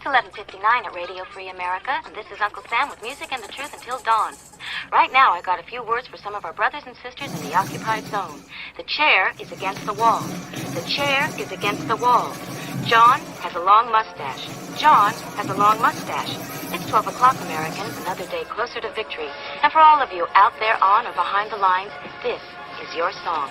It's 11:59 at Radio Free America, and this is Uncle Sam with music and the truth until dawn. Right now, I got a few words for some of our brothers and sisters in the occupied zone. The chair is against the wall. The chair is against the wall. John has a long mustache. John has a long mustache. It's 12 o'clock, Americans, another day closer to victory. And for all of you out there on or behind the lines, this is your song.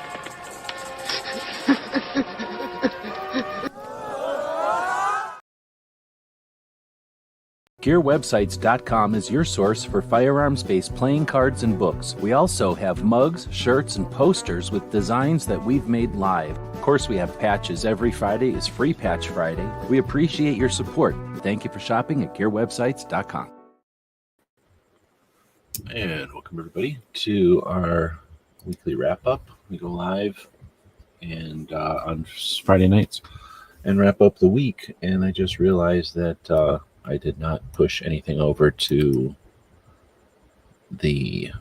GearWebsites.com is your source for firearms-based playing cards and books. We also have mugs, shirts, and posters with designs that we've made live. Of course, we have patches. Every Friday is Free Patch Friday. We appreciate your support. Thank you for shopping at GearWebsites.com. And welcome, everybody, to our weekly wrap-up. We go live and on Friday nights and wrap up the week. And I just realized that I did not push anything over to the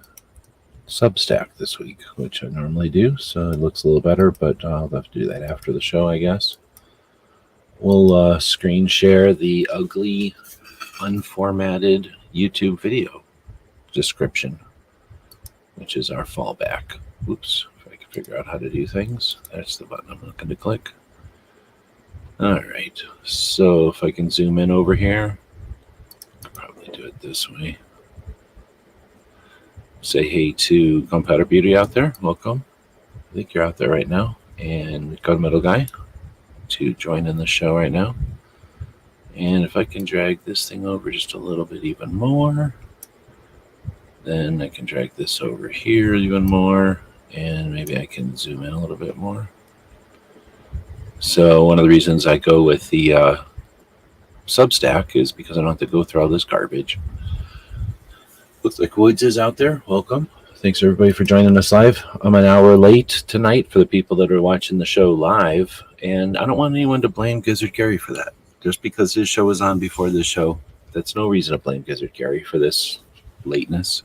Substack this week, which I normally do, so it looks a little better, but I'll have to do that after the show, I guess. We'll screen share the ugly, unformatted YouTube video description, which is our fallback. Oops, if I can figure out how to do things. That's the button I'm looking to click. All right, so if I can zoom in over here, I'll probably do it this way. Say hey to Gunpowder Beauty out there. Welcome. I think you're out there right now. And Gunmetal Guy to join in the show right now. And if I can drag this thing over just a little bit even more, then I can drag this over here even more, and maybe I can zoom in a little bit more. So one of the reasons I go with the Substack is because I don't have to go through all this garbage. Looks like Woods is out there. Welcome. Thanks, everybody, for joining us live. I'm an hour late tonight for the people that are watching the show live, and I don't want anyone to blame Gizzard Gary for that. Just because his show was on before this show, that's no reason to blame Gizzard Gary for this lateness.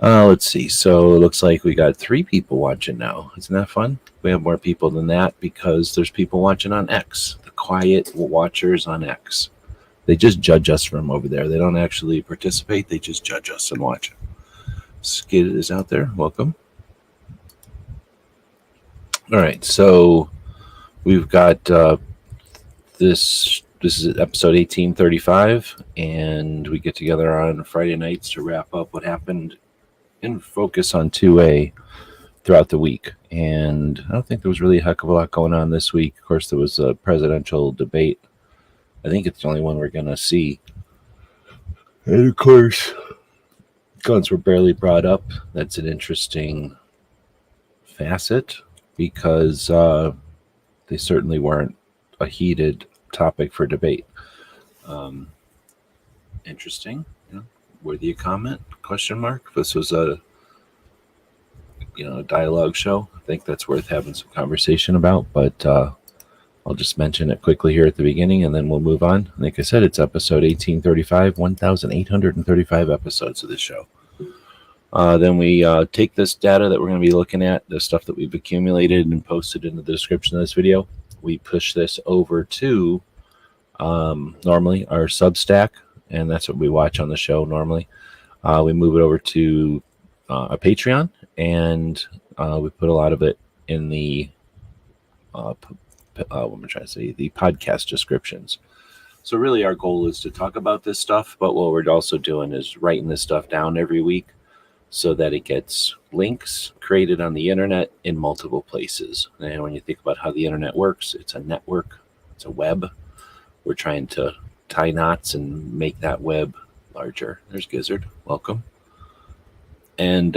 Let's see. So it looks like we got 3 people watching now. Isn't that fun? We have more people than that because there's people watching on X. The quiet watchers on X. They just judge us from over there. They don't actually participate. They just judge us and watch. Skid is out there. Welcome. All right. So we've got this is episode 1835, and we get together on Friday nights to wrap up what happened and focus on 2A throughout the week. And I don't think there was really a heck of a lot going on this week. Of course, there was a presidential debate. I think it's the only one we're going to see. And of course, guns were barely brought up. That's an interesting facet because they certainly weren't a heated topic for debate. Interesting. Worthy of comment? Question mark. If this was a dialogue show, I think that's worth having some conversation about. But I'll just mention it quickly here at the beginning, and then we'll move on. Like I said, it's episode 1835, 1,835 episodes of this show. Then we take this data that we're going to be looking at, the stuff that we've accumulated and posted in the description of this video. We push this over to normally our Substack, and that's what we watch on the show normally. We move it over to a Patreon, and we put a lot of it in the the podcast descriptions. So really our goal is to talk about this stuff, but what we're also doing is writing this stuff down every week so that it gets links created on the internet in multiple places. And when you think about how the internet works, it's a network, it's a web. We're trying to tie knots and make that web larger. There's Gizzard. Welcome. And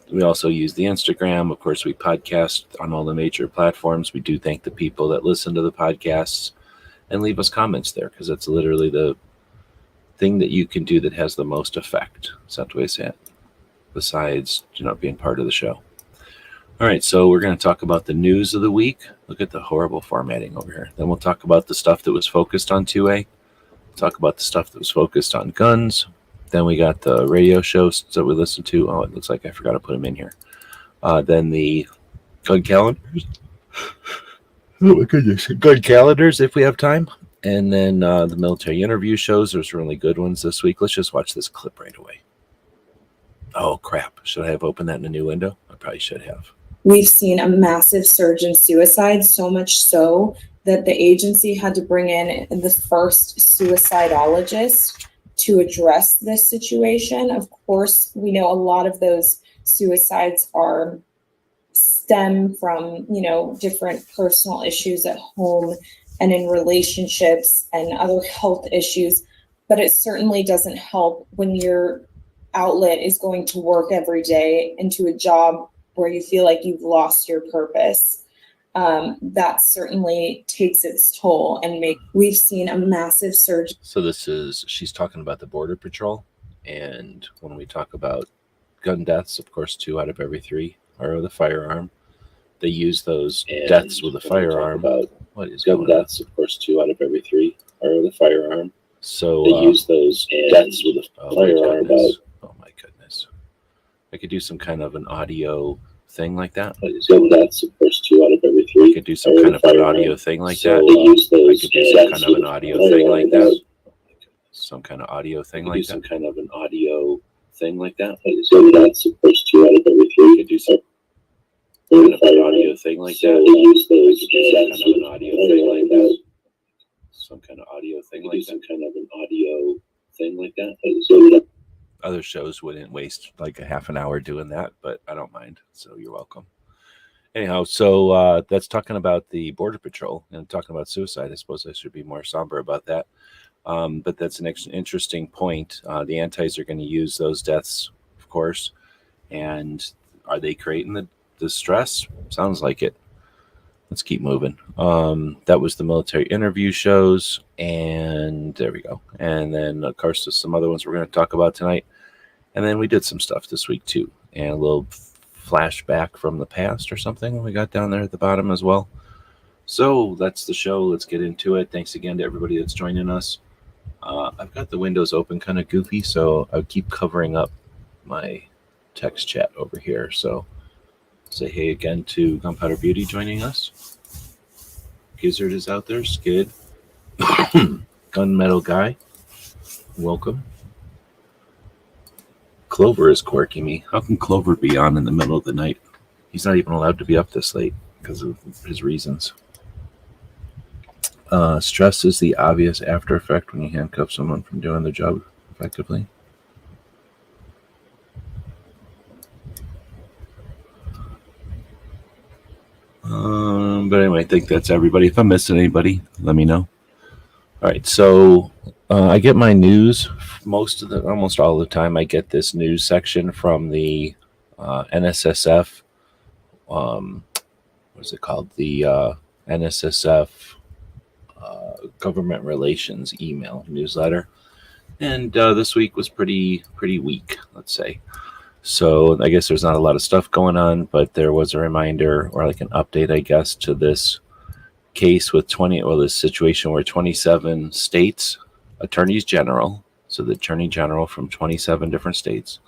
we also use the Instagram. Of course, we podcast on all the major platforms. We do thank the people that listen to the podcasts and leave us comments there, because that's literally the thing that you can do that has the most effect. Is that the way I say it? Besides, being part of the show. All right, so we're going to talk about the news of the week. Look at the horrible formatting over here. Then we'll talk about the stuff that was focused on 2A. Talk about the stuff that was focused on guns. Then we got the radio shows that we listened to. Oh, it looks like I forgot to put them in here. Then the gun calendars. Oh my goodness. Gun calendars, if we have time. And then the military interview shows, there's really good ones this week. Let's just watch this clip right away. Oh, crap. Should I have opened that in a new window? I probably should have. We've seen a massive surge in suicide, so much so that the agency had to bring in the first suicidologist to address this situation. Of course, we know a lot of those suicides stem from, different personal issues at home and in relationships and other health issues, but it certainly doesn't help when your outlet is going to work every day into a job where you feel like you've lost your purpose. That certainly takes its toll, and we've seen a massive surge. So she's talking about the Border Patrol, and when we talk about gun deaths, of course, 2 out of every 3 are with a firearm. They use those deaths with a firearm. What is gun deaths? Of course, 2 out of every 3 are with a firearm. So they use those deaths with a firearm. Oh my goodness! I could do some kind of an audio thing like that. Gun deaths, of course, 2 out of every 3. I could do some kind of an audio thing like that. I could do some kind of an audio thing like that. Some kind of audio thing like that. Some kind of an audio thing like that. Gun deaths, of course, 2 out of every 3. I could do some kind of an audio thing like that. Use those kind of an audio thing like that. Some kind of audio thing like that. Some kind of an audio thing like that. Other shows wouldn't waste like a half an hour doing that, but I don't mind. So you're welcome. Anyhow, so that's talking about the Border Patrol and talking about suicide. I suppose I should be more somber about that. But that's an interesting point. The antis are going to use those deaths, of course. And are they creating the stress? Sounds like it. Let's keep moving. That was the military interview shows, and there we go. And then, of course, there's some other ones we're going to talk about tonight. And then we did some stuff this week, too. And a little flashback from the past or something we got down there at the bottom as well. So that's the show. Let's get into it. Thanks again to everybody that's joining us. I've got the windows open kind of goofy, so I'll keep covering up my text chat over here. So say hey again to Gunpowder Beauty joining us. Gizzard is out there. Skid. Gunmetal Guy. Welcome. Clover is quirking me. How can Clover be on in the middle of the night? He's not even allowed to be up this late because of his reasons. Stress is the obvious after effect when you handcuff someone from doing their job effectively. But anyway, I think that's everybody. If I'm missing anybody, let me know. All right, so I get my news almost all the time. I get this news section from the NSSF. What is it called? The NSSF Government Relations email newsletter, and this week was pretty weak, let's say. So I guess there's not a lot of stuff going on, but there was a reminder or like an update, I guess, to this case with this situation where 27 states attorneys general, so the attorney general from 27 different states,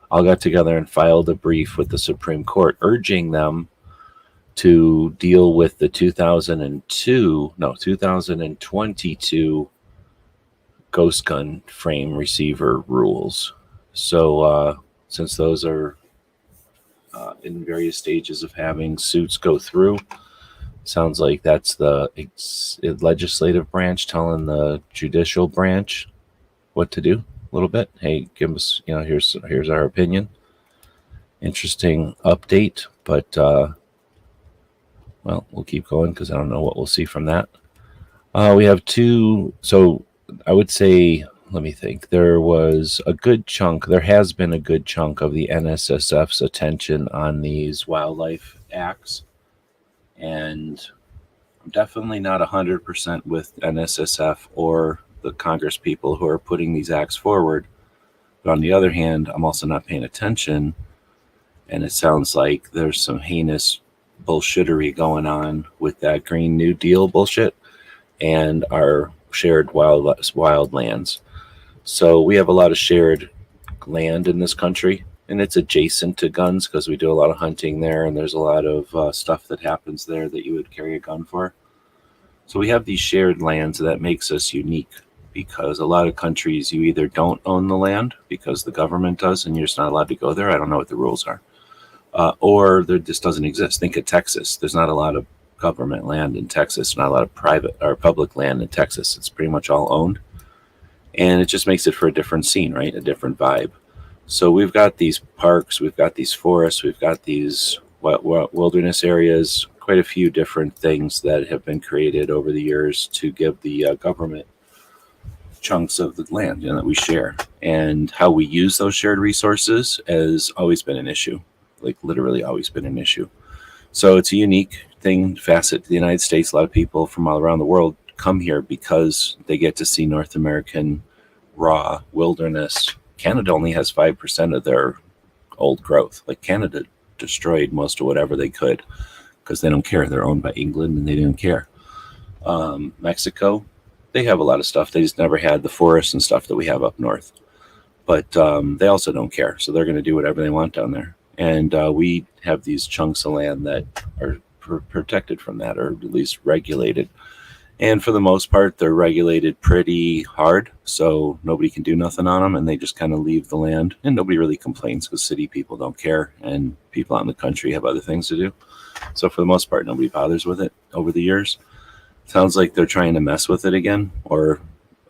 all got together and filed a brief with the Supreme Court urging them to deal with the 2022 ghost gun frame receiver rules. So since those are in various stages of having suits go through, sounds like that's the legislative branch telling the judicial branch what to do a little bit. Hey, give us, here's our opinion. Interesting update, but well, we'll keep going because I don't know what we'll see from that. We have two, so I would say, let me think. There has been a good chunk of the NSSF's attention on these wildlife acts. And I'm definitely not 100% with NSSF or the Congress people who are putting these acts forward. But on the other hand, I'm also not paying attention. And it sounds like there's some heinous bullshittery going on with that Green New Deal bullshit and our shared wild lands. So we have a lot of shared land in this country, and it's adjacent to guns because we do a lot of hunting there, and there's a lot of stuff that happens there that you would carry a gun for. So we have these shared lands that makes us unique, because a lot of countries you either don't own the land because the government does and you're just not allowed to go there. I don't know what the rules are. Or there just doesn't exist. Think of Texas. There's not a lot of government land in Texas, not a lot of private or public land in Texas. It's pretty much all owned. And it just makes it for a different scene, right? A different vibe. So we've got these parks, we've got these forests, we've got these wilderness areas, quite a few different things that have been created over the years to give the government chunks of the land, that we share. And how we use those shared resources has always been an issue, like literally always been an issue. So it's a unique facet to the United States. A lot of people from all around the world come here because they get to see North American raw wilderness. Canada only has 5% of their old growth. Like Canada destroyed most of whatever they could because they don't care. They're owned by England and they don't care. Mexico, they have a lot of stuff. They just never had the forests and stuff that we have up north. But they also don't care. So they're going to do whatever they want down there. And we have these chunks of land that are protected from that, or at least regulated. And for the most part, they're regulated pretty hard, so nobody can do nothing on them, and they just kind of leave the land. And nobody really complains because city people don't care, and people out in the country have other things to do. So for the most part, nobody bothers with it over the years. Sounds like they're trying to mess with it again, or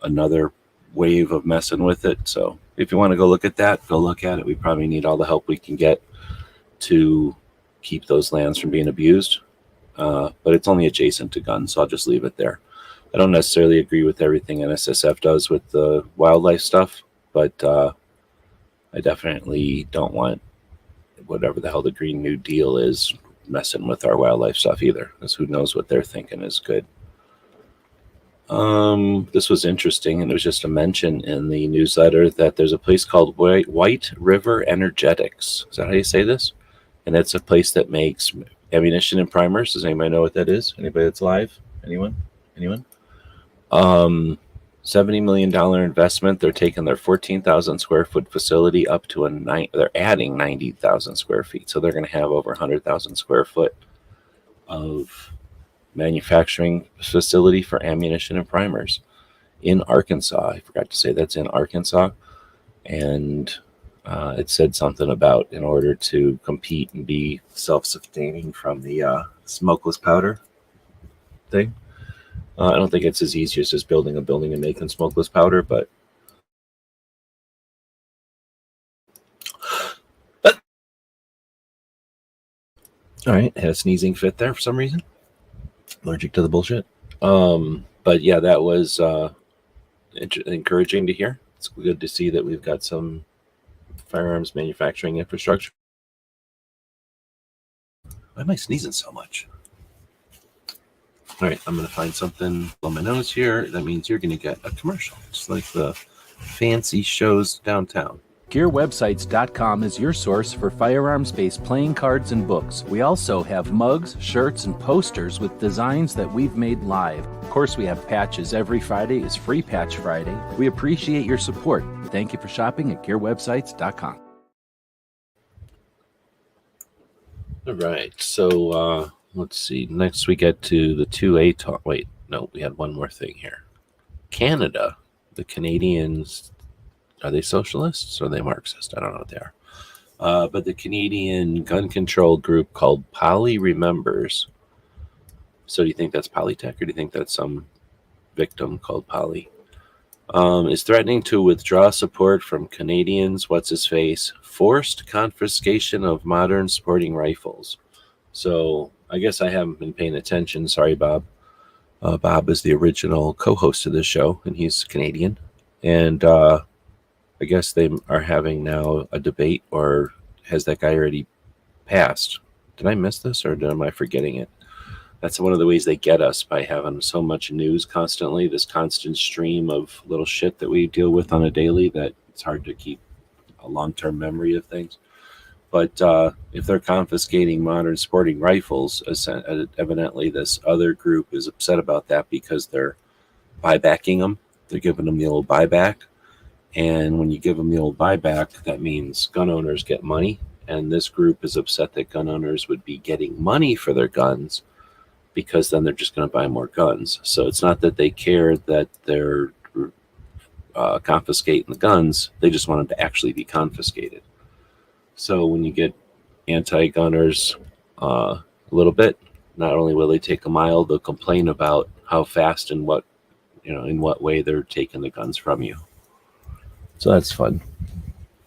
another wave of messing with it. So if you want to go look at that, go look at it. We probably need all the help we can get to keep those lands from being abused. But it's only adjacent to guns, so I'll just leave it there. I don't necessarily agree with everything NSSF does with the wildlife stuff, but I definitely don't want whatever the hell the Green New Deal is messing with our wildlife stuff either, because who knows what they're thinking is good. This was interesting, and it was just a mention in the newsletter that there's a place called White River Energetics. Is that how you say this? And it's a place that makes ammunition and primers. Does anybody know what that is? Anybody that's live? Anyone? $70 million investment. They're taking their 14,000 square foot facility up to they're adding 90,000 square feet. So they're going to have over 100,000 square foot of manufacturing facility for ammunition and primers in Arkansas. I forgot to say that's in Arkansas. And it said something about in order to compete and be self-sustaining from the smokeless powder thing. I don't think it's as easy as just building a building and making smokeless powder, but all right, had a sneezing fit there for some reason. Allergic to the bullshit. But yeah, that was encouraging to hear. It's good to see that we've got some firearms manufacturing infrastructure. Why am I sneezing so much? All right, I'm going to find something on my nose here. That means you're going to get a commercial, just like the fancy shows downtown. GearWebsites.com is your source for firearms-based playing cards and books. We also have mugs, shirts, and posters with designs that we've made live. Of course, we have patches. Every Friday is Free Patch Friday. We appreciate your support. Thank you for shopping at GearWebsites.com. All right, so let's see. Next, we get to the 2A talk. Wait, no, we had one more thing here. Canada, the Canadians. Are they socialists or are they Marxist? I don't know what they are. But the Canadian gun control group called PolyRemembers. So do you think that's Polytech, or do you think that's some victim called Poly? Is threatening to withdraw support from Canadians, what's-his-face, forced confiscation of modern sporting rifles. So I guess I haven't been paying attention. Sorry, Bob. Bob is the original co-host of this show, and he's Canadian. And I guess they are having now a debate, or has that guy already passed? Did I miss this, or am I forgetting it? That's one of the ways they get us, by having so much news constantly, this constant stream of little shit that we deal with on a daily, that it's hard to keep a long-term memory of things. But if they're confiscating modern sporting rifles, evidently this other group is upset about that because they're buybacking them. They're giving them the old buyback. And when you give them the old buyback, that means gun owners get money. And this group is upset that gun owners would be getting money for their guns because then they're just going to buy more guns. So it's not that they care that they're confiscating the guns. They just want them to actually be confiscated. So when you get anti-gunners a little bit, not only will they take a mile, they'll complain about how fast and what, in what way they're taking the guns from you. So that's fun.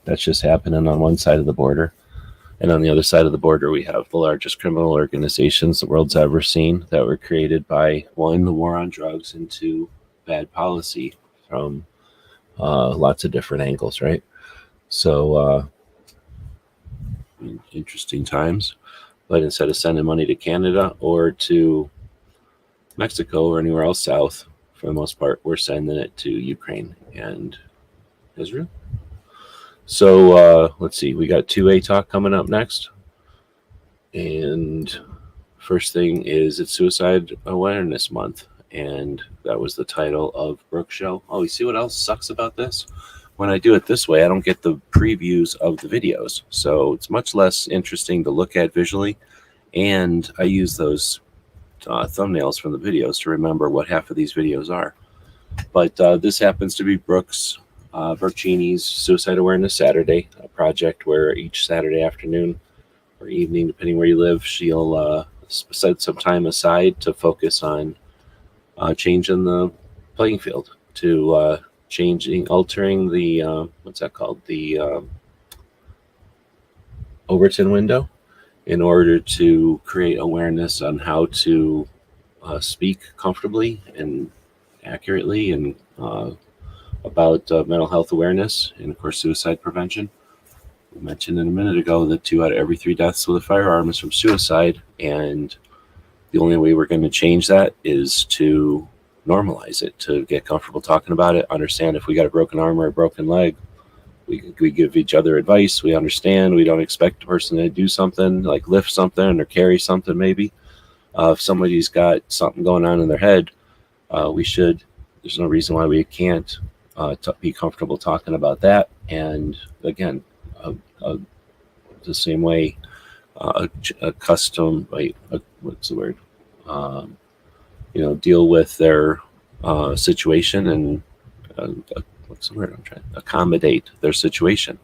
That's just happening on one side of the border. And on the other side of the border, we have the largest criminal organizations the world's ever seen that were created by, one, the war on drugs, and two, bad policy from lots of different angles, right? So interesting times. But instead of sending money to Canada or to Mexico or anywhere else south, for the most part, we're sending it to Ukraine and Israel. So let's see, we got 2A talk coming up next. And first thing is it's Suicide Awareness Month. And that was the title of Brooke's show. Oh, you see what else sucks about this? When I do it this way, I don't get the previews of the videos. So it's much less interesting to look at visually. And I use those thumbnails from the videos to remember what half of these videos are. But this happens to be Brooke Cheney's Suicide Awareness Saturday, a project where each Saturday afternoon or evening, depending where you live, she'll set some time aside to focus on changing the playing field, to altering the, what's that called? The Overton window, in order to create awareness on how to speak comfortably and accurately and about mental health awareness and, of course, suicide prevention. We mentioned a minute ago that 2 out of every 3 deaths with a firearm is from suicide, and the only way we're going to change that is to normalize it, to get comfortable talking about it, understand if we got a broken arm or a broken leg, we give each other advice, we understand, we don't expect a person to do something, like lift something or carry something maybe. If somebody's got something going on in their head, there's no reason why we can't be comfortable talking about that. And again, the same way a custom, what's the word? Deal with their situation and accommodate their situation.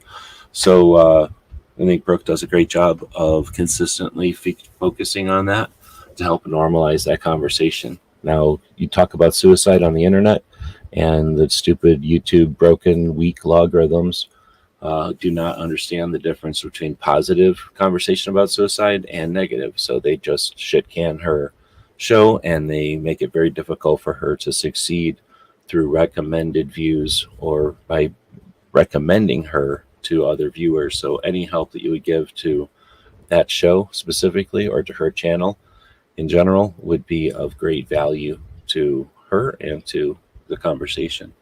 So I think Brooke does a great job of consistently focusing on that to help normalize that conversation. Now, you talk about suicide on the internet, and the stupid YouTube broken weak logarithms do not understand the difference between positive conversation about suicide and negative. So they just shit can her show, and they make it very difficult for her to succeed through recommended views or by recommending her to other viewers. So any help that you would give to that show specifically or to her channel in general would be of great value to her and to the conversation.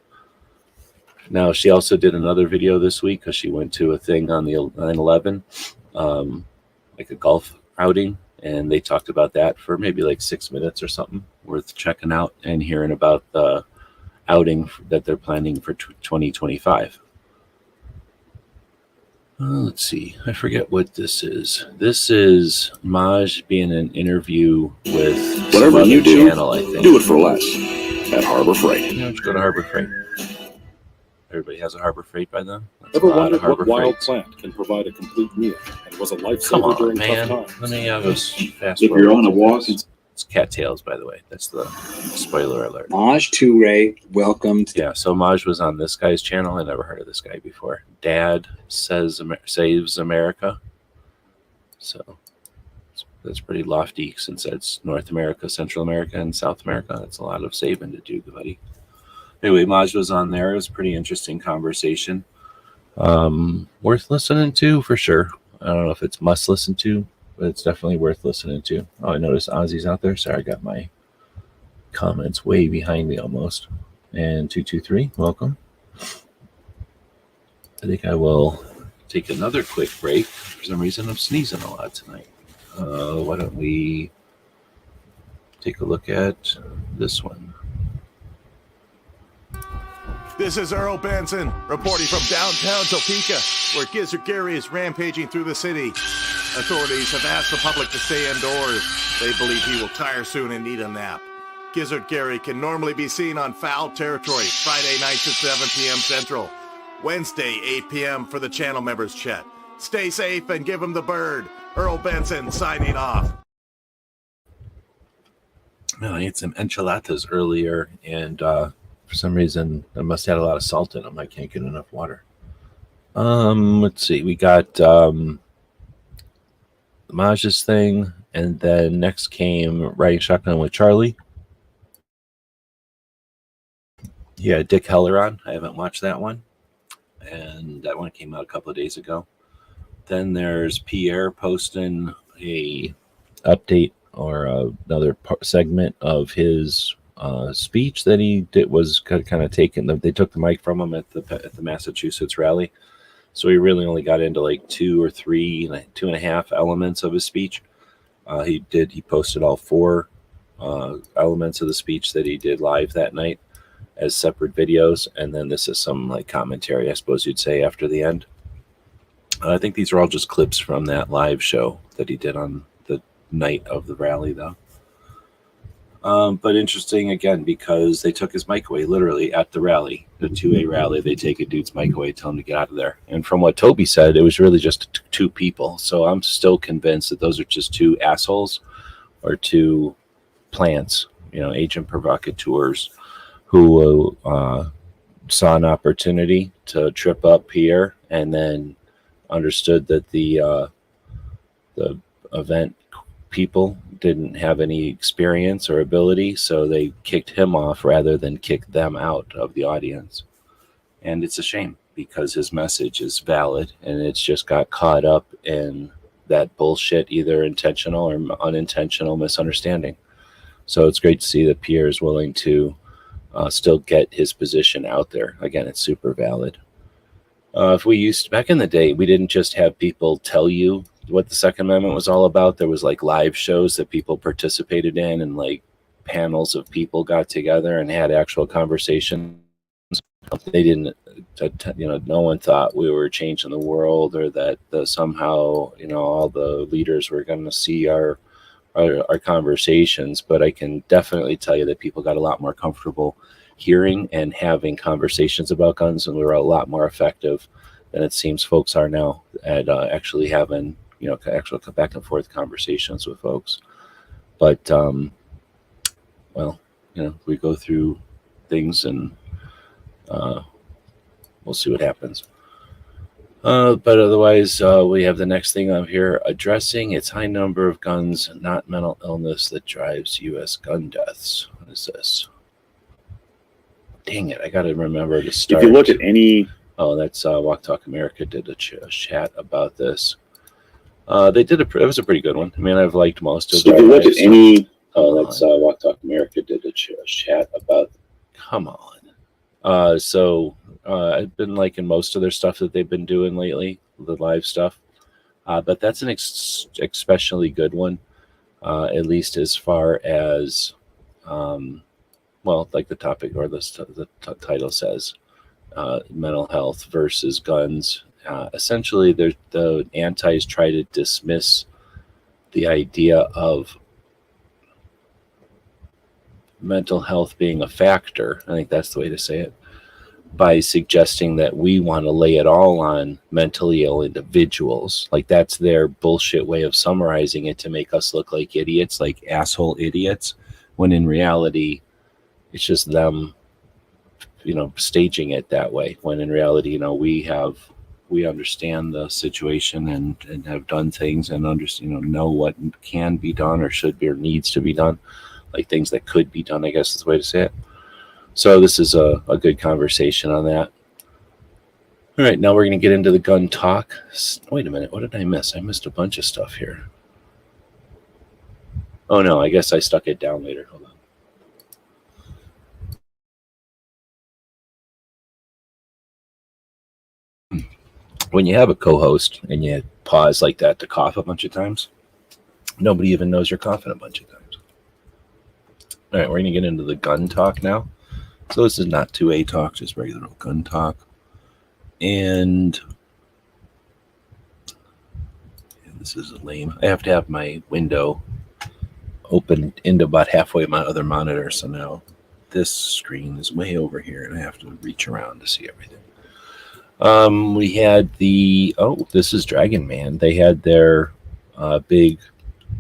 Now, she also did another video this week because she went to a thing on the 9/11, like a golf outing, and they talked about that for maybe like 6 minutes or something, worth checking out and hearing about the outing that they're planning for 2025. Let's see. I forget what this is. This is Maj being an interview with whatever you do, channel, I think. Do it for less at Harbor Freight. Just go to Harbor Freight. Everybody has a Harbor Freight by them. That's ever wondered what wild plant can provide a complete meal and was a lifesaver during tough times? Let me just fast If forward. you're on a walk, It's cattails, by the way. That's the spoiler alert. Maj Toure, welcome to So Maj was on this guy's channel. I never heard of this guy before. Dad Saves America. So that's pretty lofty since that's North America, Central America, and South America. That's a lot of saving to do, buddy. Anyway, Maj was on there. It was a pretty interesting conversation. Worth listening to for sure. I don't know if it's must listen to, but it's definitely worth listening to. Oh, I noticed Ozzy's out there. Sorry, I got my comments way behind me almost. And 223, welcome. I think I will take another quick break. For some reason, I'm sneezing a lot tonight. Why don't we take a look at this one? This is Earl Benson reporting from downtown Topeka, where Gizzard Gary is rampaging through the city. Authorities have asked the public to stay indoors. They believe he will tire soon and need a nap. Gizzard Gary can normally be seen on Foul Territory Friday nights at 7 p.m. Central. Wednesday, 8 p.m. for the channel members chat. Stay safe and give him the bird. Earl Benson signing off. I ate some enchiladas earlier, and for some reason I must have had a lot of salt in them. I can't get enough water. Let's see. We got the Maj's thing, and then next came Riding Shotgun with Charlie. Yeah, Dick Heller on. I haven't watched that one, and that one came out a couple of days ago. Then there's Pierre posting a update or another segment of his speech that he did, was kind of taken. They took the mic from him at the Massachusetts rally, so he really only got into like 2 or 3, 2.5 elements of his speech. He posted all 4 elements of the speech that he did live that night as separate videos, and then this is some like commentary, I suppose you'd say, after the end. I think these are all just clips from that live show that he did on the night of the rally, though. But interesting, again, because they took his mic away literally at the rally, the 2A rally. They take a dude's mic away, tell him to get out of there. And from what Toby said, it was really just 2 people. So I'm still convinced that those are just 2 assholes or 2 plants, agent provocateurs who saw an opportunity to trip up Pierre and then understood that the event people didn't have any experience or ability, so they kicked him off rather than kick them out of the audience. And it's a shame because his message is valid, and it's just got caught up in that bullshit, either intentional or unintentional misunderstanding. So it's great to see that Pierre is willing to still get his position out there. Again, it's super valid. If we used back in the day, we didn't just have people tell you what the Second Amendment was all about. There was like live shows that people participated in, and like panels of people got together and had actual conversations. They didn't, no one thought we were changing the world, or that somehow, all the leaders were going to see our conversations. But I can definitely tell you that people got a lot more comfortable hearing and having conversations about guns, and we were a lot more effective than it seems folks are now at actually having, actual back and forth conversations with folks. But, we go through things, and we'll see what happens. But otherwise, we have the next thing on here: addressing its high number of guns, not mental illness, that drives U.S. gun deaths. What is this? Dang it, I got to remember to start. If you look at any... Oh, that's Walk Talk America did a chat about this. They did it was a pretty good one. I mean, I've liked most of it. If you look at any... Oh, that's Walk Talk America did a chat about... Come on. So I've been liking most of their stuff that they've been doing lately, the live stuff. But that's an especially good one, at least as far as... like the topic or the title says, mental health versus guns. Essentially, the antis try to dismiss the idea of mental health being a factor. I think that's the way to say it, by suggesting that we want to lay it all on mentally ill individuals. Like, that's their bullshit way of summarizing it to make us look like idiots, like asshole idiots, when in reality, it's just them, staging it that way. When in reality, we understand the situation and have done things and know what can be done or should be or needs to be done, like things that could be done, I guess is the way to say it. So this is a good conversation on that. All right, now we're going to get into the gun talk. Wait a minute, what did I miss? I missed a bunch of stuff here. Oh no, I guess I stuck it down later. Hold on. When you have a co-host and you pause like that to cough a bunch of times, nobody even knows you're coughing a bunch of times. All right, we're going to get into the gun talk now. So this is not 2A talk, just regular old gun talk. And This is lame. I have to have my window open into about halfway my other monitor, so now this screen is way over here, and I have to reach around to see everything. We had this is Dragon Man. They had their big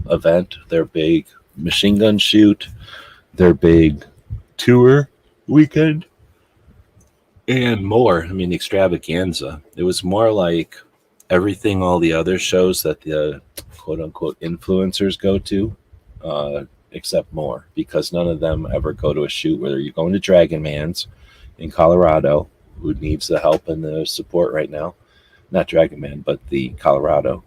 event, their big machine gun shoot, their big tour weekend, and more. I mean, extravaganza. It was more like everything all the other shows that the quote-unquote influencers go to, except more, because none of them ever go to a shoot where you're going to Dragon Man's in Colorado, who needs the help and the support right now. Not Dragon Man, but the Colorado.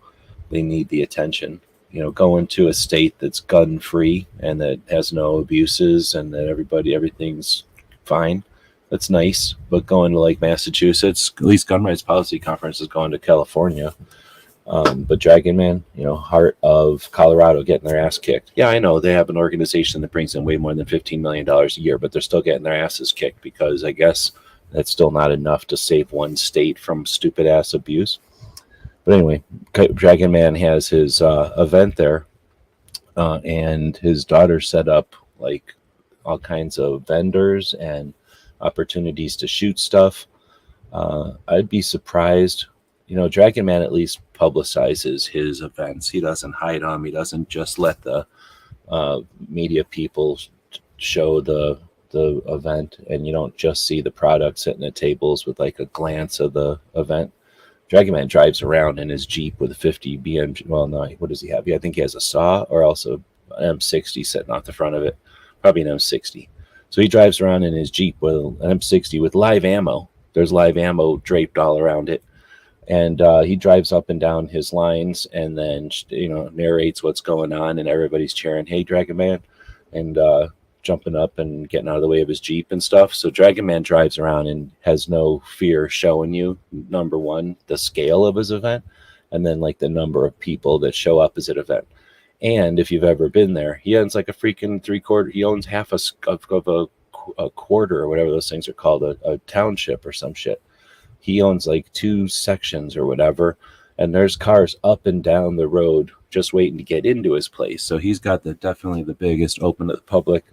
They need the attention. You know, going to a state that's gun-free and that has no abuses and that everything's fine. That's nice. But going to like Massachusetts, at least Gun Rights Policy Conference is going to California. But Dragon Man, you know, heart of Colorado, getting their ass kicked. Yeah, I know they have an organization that brings in way more than $15 million a year, but they're still getting their asses kicked because I guess that's still not enough to save one state from stupid ass abuse. But anyway, Dragon Man has his event there, and his daughter set up like all kinds of vendors and opportunities to shoot stuff. I'd be surprised. You know, Dragon Man at least publicizes his events. He doesn't hide them. He doesn't just let the media people show the event, and you don't just see the product sitting at tables with like a glance of the event. Dragon Man drives around in his Jeep with a 50 BM. Well, no, what does he have? Yeah, I think he has a saw or also an M60 sitting off the front of it. Probably an M60. So he drives around in his Jeep with an M60 with live ammo. There's live ammo draped all around it. And he drives up and down his lines and then, you know, narrates what's going on, and everybody's cheering, "Hey, Dragon Man," and jumping up and getting out of the way of his Jeep and stuff. So Dragon Man drives around and has no fear showing you, number one, the scale of his event, and then like the number of people that show up as an event. And if you've ever been there, he owns like a freaking 3/4. He owns half of a quarter or whatever those things are called, a township or some shit. He owns like 2 sections or whatever, and there's cars up and down the road just waiting to get into his place. So he's got definitely the biggest open to the public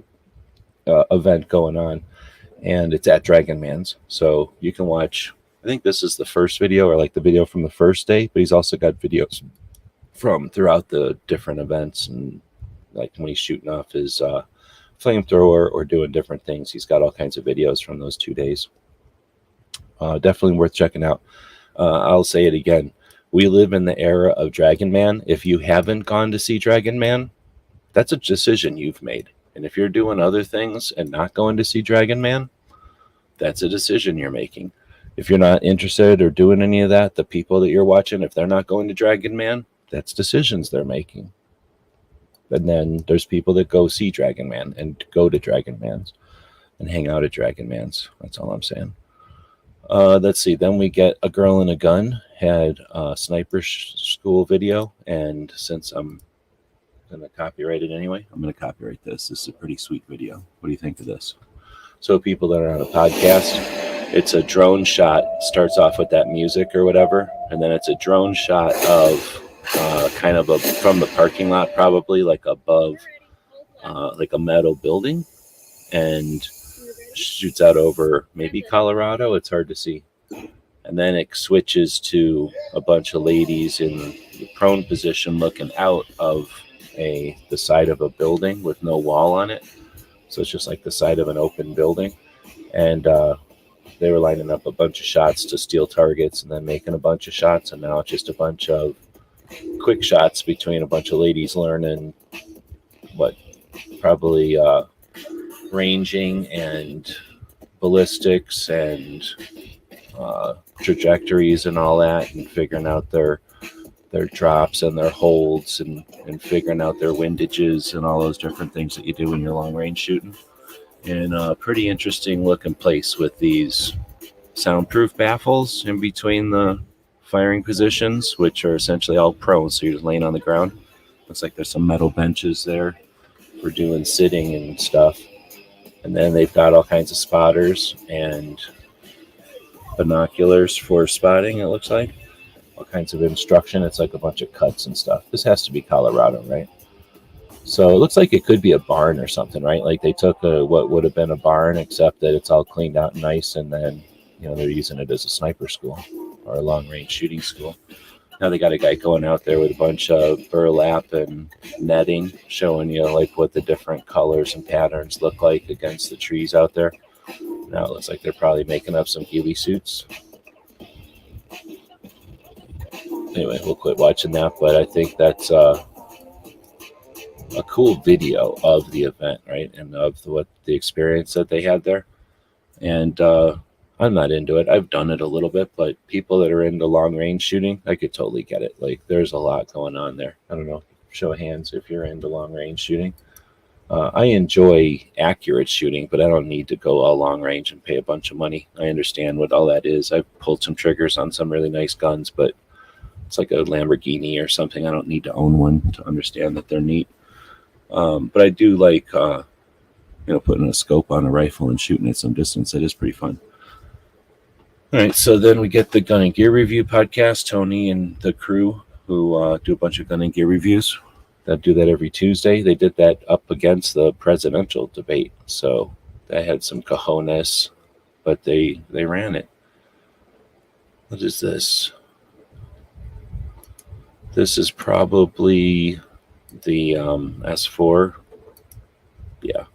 event going on, and it's at Dragon Man's. So you can watch, I think this is the first video or like the video from the first day, but he's also got videos from throughout the different events, and like when he's shooting off his flamethrower or doing different things, he's got all kinds of videos from those 2 days. Definitely worth checking out. I'll say it again. We live in the era of Dragon Man. If you haven't gone to see Dragon Man, that's a decision you've made. And if you're doing other things and not going to see Dragon Man, that's a decision you're making. If you're not interested or doing any of that, the people that you're watching, if they're not going to Dragon Man, that's decisions they're making. And then there's people that go see Dragon Man and go to Dragon Man's and hang out at Dragon Man's. That's all I'm saying. Let's see. Then we get A Girl and a Gun, had a sniper school video. And since I'm going to copyright it anyway, I'm going to copyright this. This is a pretty sweet video. What do you think of this? So people that are on a podcast, it's a drone shot. Starts off with that music or whatever. And then it's a drone shot of kind of from the parking lot, probably like above like a metal building. And shoots out over maybe Colorado. It's hard to see. And then it switches to a bunch of ladies in the prone position looking out of the side of a building with no wall on it. So it's just like the side of an open building. And they were lining up a bunch of shots to steal targets and then making a bunch of shots. And now it's just a bunch of quick shots between a bunch of ladies learning probably ranging and ballistics and trajectories and all that, and figuring out their drops and their holds and figuring out their windages and all those different things that you do when you're long range shooting. And a pretty interesting looking place with these soundproof baffles in between the firing positions, which are essentially all prone, so you're just laying on the ground. Looks like there's some metal benches there for doing sitting and stuff. And then they've got all kinds of spotters and binoculars for spotting, it looks like. all kinds of instruction. It's like a bunch of cuts and stuff. This has to be Colorado, right? So it looks like it could be a barn or something, right? Like they took what would have been a barn, except that it's all cleaned out and nice, and then they're using it as a sniper school or a long-range shooting school. Now they got a guy going out there with a bunch of burlap and netting, showing you like what the different colors and patterns look like against the trees out there. Now it looks like they're probably making up some ghillie suits. Anyway, we'll quit watching that, but I think that's a cool video of the event, right? And of the experience that they had there. And I'm not into it. I've done it a little bit, but people that are into long range shooting, I could totally get it. Like there's a lot going on there. I don't know. Show of hands if you're into long range shooting. I enjoy accurate shooting, but I don't need to go all long range and pay a bunch of money. I understand what all that is. I've pulled some triggers on some really nice guns, but it's like a Lamborghini or something. I don't need to own one to understand that they're neat. But I do like, putting a scope on a rifle and shooting at some distance. It is pretty fun. All right, so then we get the Gun and Gear Review podcast. Tony and the crew who do a bunch of gun and gear reviews that do that every Tuesday. They did that up against the presidential debate, so that had some cojones, but they ran it. What is this? This is probably the S4. Yeah.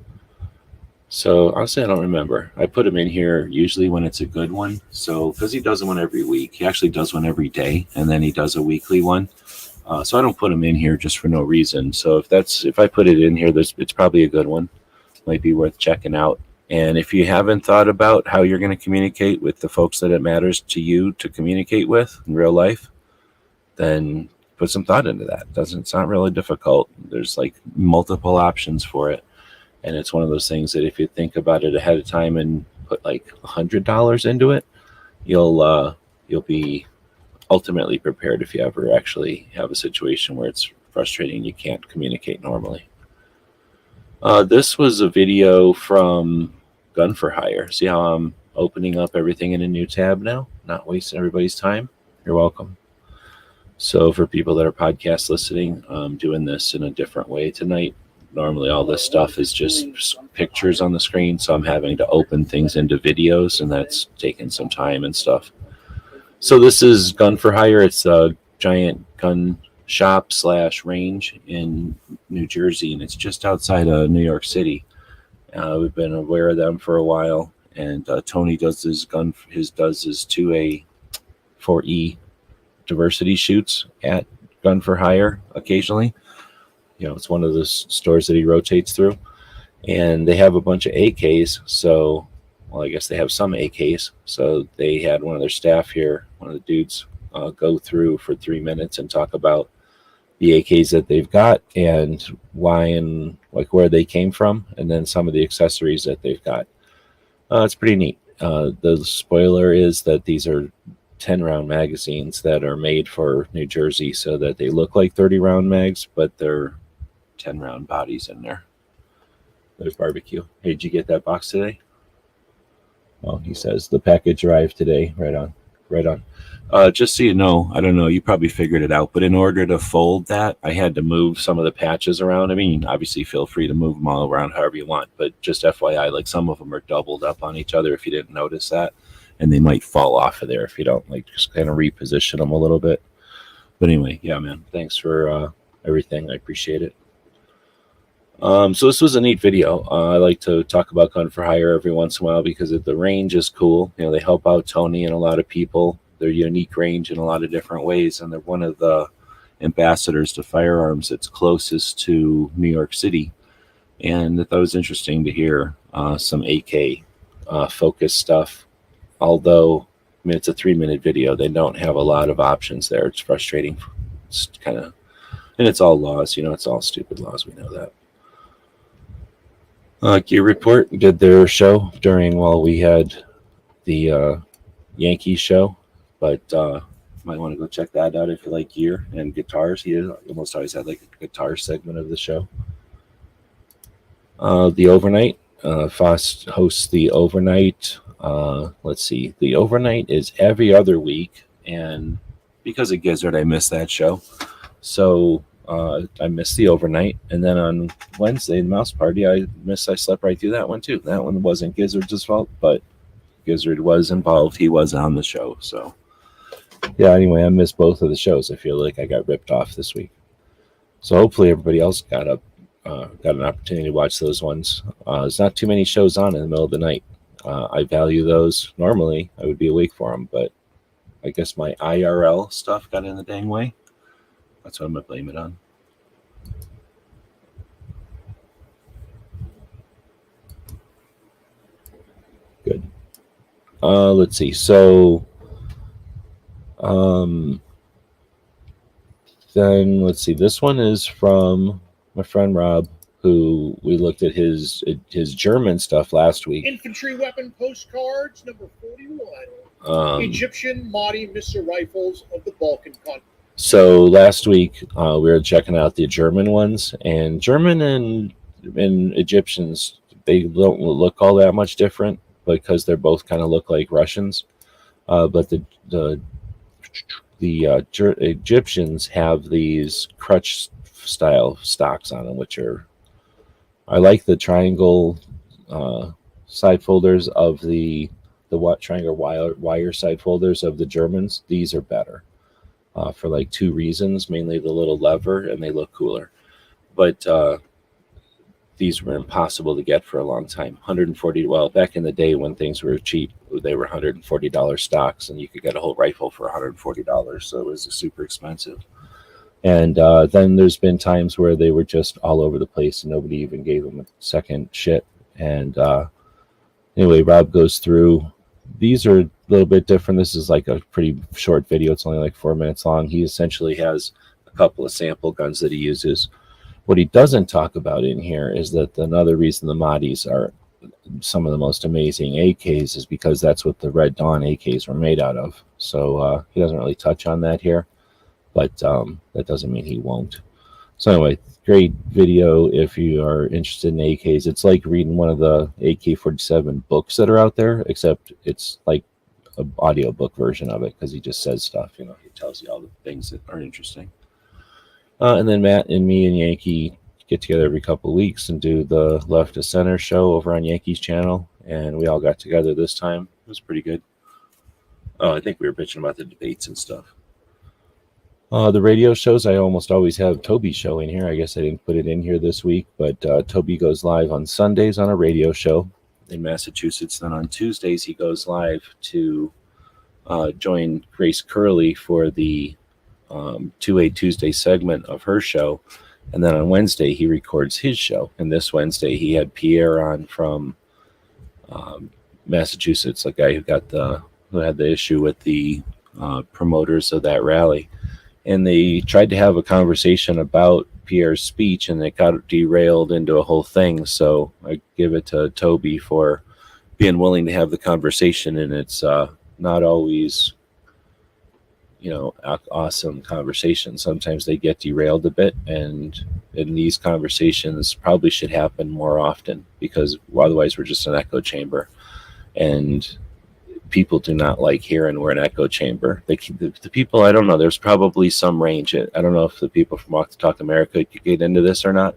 So honestly, I don't remember. I put him in here usually when it's a good one. So because he does one every week, he actually does one every day, and then he does a weekly one. So I don't put him in here just for no reason. So if I put it in here, it's probably a good one. Might be worth checking out. And if you haven't thought about how you're going to communicate with the folks that it matters to you to communicate with in real life, then put some thought into that. It's not really difficult. There's like multiple options for it. And it's one of those things that if you think about it ahead of time and put like $100 into it, you'll be ultimately prepared if you ever actually have a situation where it's frustrating, you can't communicate normally. This was a video from Gun for Hire. See how I'm opening up everything in a new tab now? Not wasting everybody's time? You're welcome. So for people that are podcast listening, I'm doing this in a different way tonight. Normally all this stuff is just pictures on the screen, so I'm having to open things into videos, and that's taking some time and stuff. So this is Gun for Hire. It's a giant gun shop / range in New Jersey, and it's just outside of New York City. We've been aware of them for a while, and Tony does his 2A 4E diversity shoots at Gun for Hire occasionally. It's one of the stores that he rotates through, and they have a bunch of AKs. So, I guess they have some AKs. So they had one of their staff here, one of the dudes, go through for 3 minutes and talk about the AKs that they've got and why and like where they came from, and then some of the accessories that they've got. It's pretty neat. The spoiler is that these are 10-round magazines that are made for New Jersey so that they look like 30-round mags, but they're 10-round bodies in there. There's barbecue. Hey, did you get that box today? Oh, he says the package arrived today. Right on. Just so you know, I don't know, you probably figured it out, but in order to fold that, I had to move some of the patches around. I mean, obviously feel free to move them all around however you want, but just FYI, like some of them are doubled up on each other if you didn't notice that, and they might fall off of there if you don't just kind of reposition them a little bit. But anyway, yeah, man, thanks for everything. I appreciate it. So this was a neat video. I like to talk about Gun for Hire every once in a while because the range is cool. They help out Tony and a lot of people. They're unique range in a lot of different ways, and they're one of the ambassadors to firearms that's closest to New York City. And I thought it was interesting to hear some AK focused stuff. Although, it's a 3-minute video, they don't have a lot of options there. It's frustrating. It's kind of, and it's all laws. It's all stupid laws. We know that. Gear Report did their show while we had the Yankees show, but might want to go check that out if you like gear and guitars. He almost always had like a guitar segment of the show. The Overnight, Foss hosts the Overnight. Let's see, the Overnight is every other week, and because of Gizzard, I missed that show. So I missed the overnight. And then on Wednesday, the mouse party, I slept right through that one too. That one wasn't Gizzard's fault, but Gizzard was involved. He was on the show. So yeah, anyway, I missed both of the shows. I feel like I got ripped off this week. So hopefully everybody else got an opportunity to watch those ones. There's not too many shows on in the middle of the night. I value those. Normally, I would be awake for them, but I guess my IRL stuff got in the dang way. That's what I'm going to blame it on. Good. Let's see. So, then let's see. This one is from my friend Rob, who we looked at his German stuff last week. Infantry weapon postcards, number 41. Egyptian Mahdi missile rifles of the Balkan country. So last week we were checking out the German ones, and German and Egyptians, they don't look all that much different because they're both kind of look like Russians. But the Egyptians have these crutch style stocks on them, which are, I like the triangle side folders of the triangle wire side folders of the Germans. These are better for like two reasons, mainly the little lever, and they look cooler. But these were impossible to get for a long time. 140. Well, back in the day when things were cheap, they were $140 stocks, and you could get a whole rifle for $140. So it was super expensive. And then there's been times where they were just all over the place, and nobody even gave them a second shit. And anyway, Rob goes through. These are a little bit different. This is like a pretty short video. It's only like 4 minutes long. He essentially has a couple of sample guns that he uses. What he doesn't talk about in here is that another reason the Mahdis are some of the most amazing AKs is because that's what the Red Dawn AKs were made out of. So he doesn't really touch on that here, but that doesn't mean he won't. So anyway, great video if you are interested in AKs. It's like reading one of the AK-47 books that are out there, except it's like an audiobook version of it because he just says stuff. You know, he tells you all the things that are interesting. And then Matt and me and Yankee get together every couple of weeks and do the Left to Center show over on Yankee's channel. And we all got together this time. It was pretty good. Oh, I think we were bitching about the debates and stuff. The radio shows, I almost always have Toby's show in here. I guess I didn't put it in here this week, but Toby goes live on Sundays on a radio show in Massachusetts. Then on Tuesdays, he goes live to join Grace Curley for the 2A Tuesday segment of her show. And then on Wednesday, he records his show. And this Wednesday, he had Pierre on from Massachusetts, the guy who had the issue with the promoters of that rally. And they tried to have a conversation about Pierre's speech, and it got derailed into a whole thing. So I give it to Toby for being willing to have the conversation. And it's not always, awesome conversations. Sometimes they get derailed a bit, and these conversations probably should happen more often because otherwise we're just an echo chamber. And people do not like hearing we're an echo chamber. The people, I don't know, there's probably some range. I don't know if the people from Walk the Talk America could get into this or not,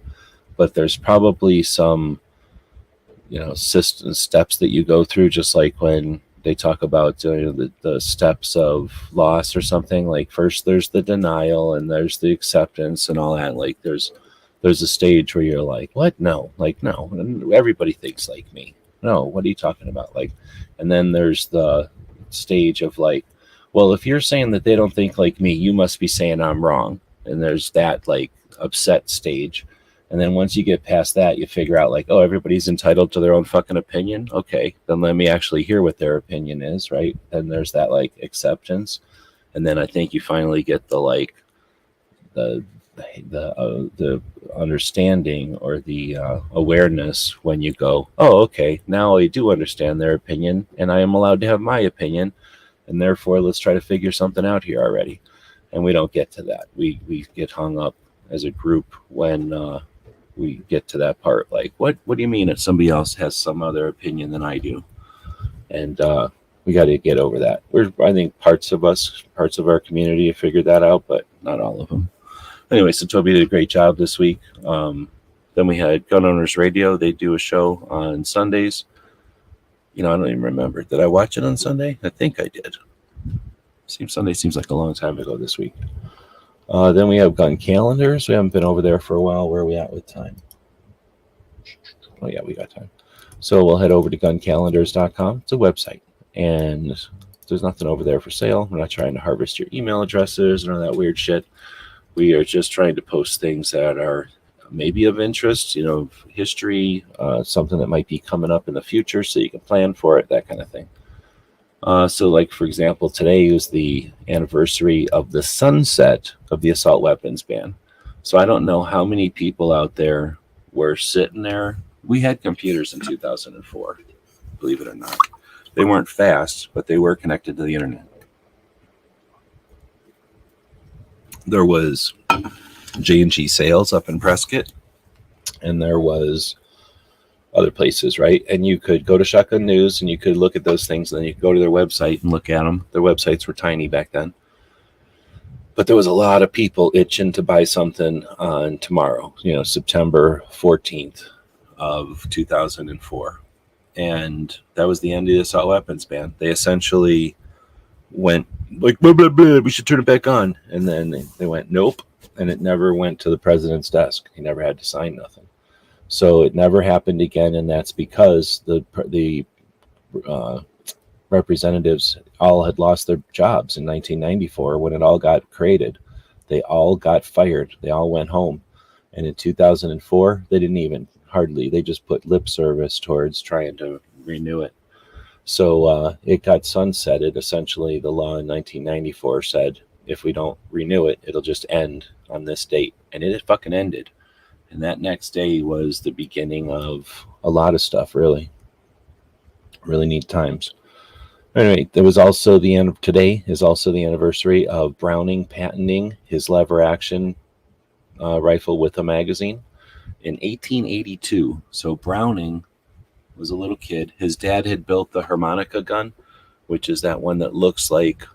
but there's probably some, steps that you go through, just like when they talk about the steps of loss or something. Like first there's the denial and there's the acceptance and all that. Like there's a stage where you're like, what? No, everybody thinks like me. No, what are you talking about? And then there's the stage of like, well, if you're saying that they don't think like me, you must be saying I'm wrong. And there's that upset stage. And then once you get past that, you figure out everybody's entitled to their own fucking opinion. Okay, then let me actually hear what their opinion is, right? Then there's that acceptance. And then I think you finally get the understanding or the awareness when you go, oh, okay, now I do understand their opinion and I am allowed to have my opinion, and therefore let's try to figure something out here already. And we don't get to that. We get hung up as a group when we get to that part. What do you mean if somebody else has some other opinion than I do? And we got to get over that. I think parts of our community have figured that out, but not all of them. Anyway, so Toby did a great job this week. Then we had Gun Owners Radio. They do a show on Sundays. I don't even remember. Did I watch it on Sunday? I think I did. Sunday seems like a long time ago this week. Then we have Gun Calendars. We haven't been over there for a while. Where are we at with time? Oh, yeah, we got time. So we'll head over to guncalendars.com. It's a website. And there's nothing over there for sale. We're not trying to harvest your email addresses and all that weird shit. We are just trying to post things that are maybe of interest, history, something that might be coming up in the future so you can plan for it, that kind of thing. So like, for example, today was the anniversary of the sunset of the assault weapons ban. So I don't know how many people out there were sitting there. We had computers in 2004, believe it or not. They weren't fast, but they were connected to the internet. There was J&G Sales up in Prescott, and there was other places, right? And you could go to Shotgun News and you could look at those things, and then you could go to their website and look at them. Their websites were tiny back then. But there was a lot of people itching to buy something on tomorrow, September 14th of 2004. And that was the end of the assault weapons ban. They essentially went like, blah, blah, blah, we should turn it back on. And then they went, nope. And it never went to the president's desk. He never had to sign nothing. So it never happened again. And that's because the representatives all had lost their jobs in 1994 when it all got created. They all got fired. They all went home. And in 2004, they didn't even they just put lip service towards trying to renew it. So it got sunsetted. Essentially, the law in 1994 said, if we don't renew it, it'll just end on this date. And it fucking ended. And that next day was the beginning of a lot of stuff, really. Really neat times. Anyway, there was also today is also the anniversary of Browning patenting his lever action rifle with a magazine in 1882. So Browning was a little kid. His dad had built the harmonica gun, which is that one that looks like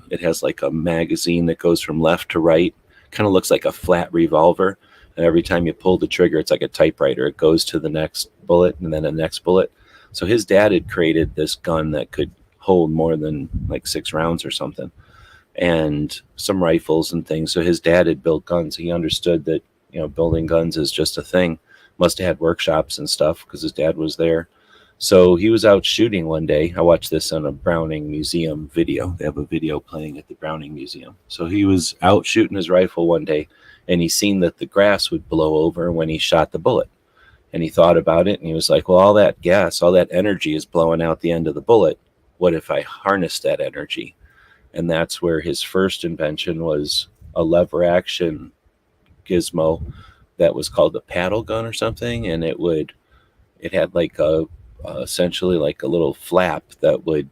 it has like a magazine that goes from left to right. Kind of looks like a flat revolver. And every time you pull the trigger, it's like a typewriter. It goes to the next bullet and then the next bullet. So his dad had created this gun that could hold more than like 6 rounds or something, and some rifles and things. So his dad had built guns. He understood that, building guns is just a thing. Must have had workshops and stuff because his dad was there. So he was out shooting one day. I watched this on a Browning Museum video. They have a video playing at the Browning Museum. So he was out shooting his rifle one day, and he seen that the grass would blow over when he shot the bullet. And he thought about it, and he was like, well, all that gas, all that energy is blowing out the end of the bullet. What if I harness that energy? And that's where his first invention was a lever action gizmo that was called a paddle gun or something. And it had like essentially like a little flap that would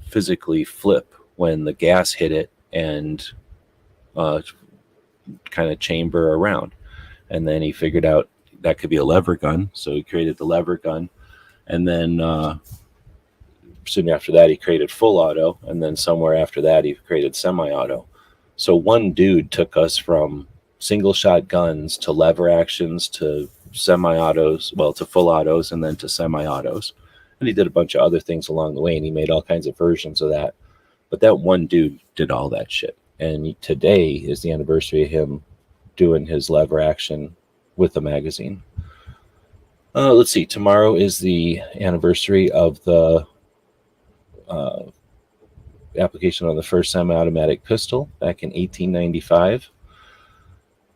physically flip when the gas hit it and kind of chamber around. And then he figured out that could be a lever gun. So he created the lever gun. And then soon after that, he created full auto. And then somewhere after that, he created semi-auto. So one dude took us from single shot guns to lever actions to semi-autos, well, to full autos, and then to semi-autos. And he did a bunch of other things along the way, and he made all kinds of versions of that. But that one dude did all that shit. And today is the anniversary of him doing his lever action with the magazine. Let's see. Tomorrow is the anniversary of the application on the first semi-automatic pistol back in 1895.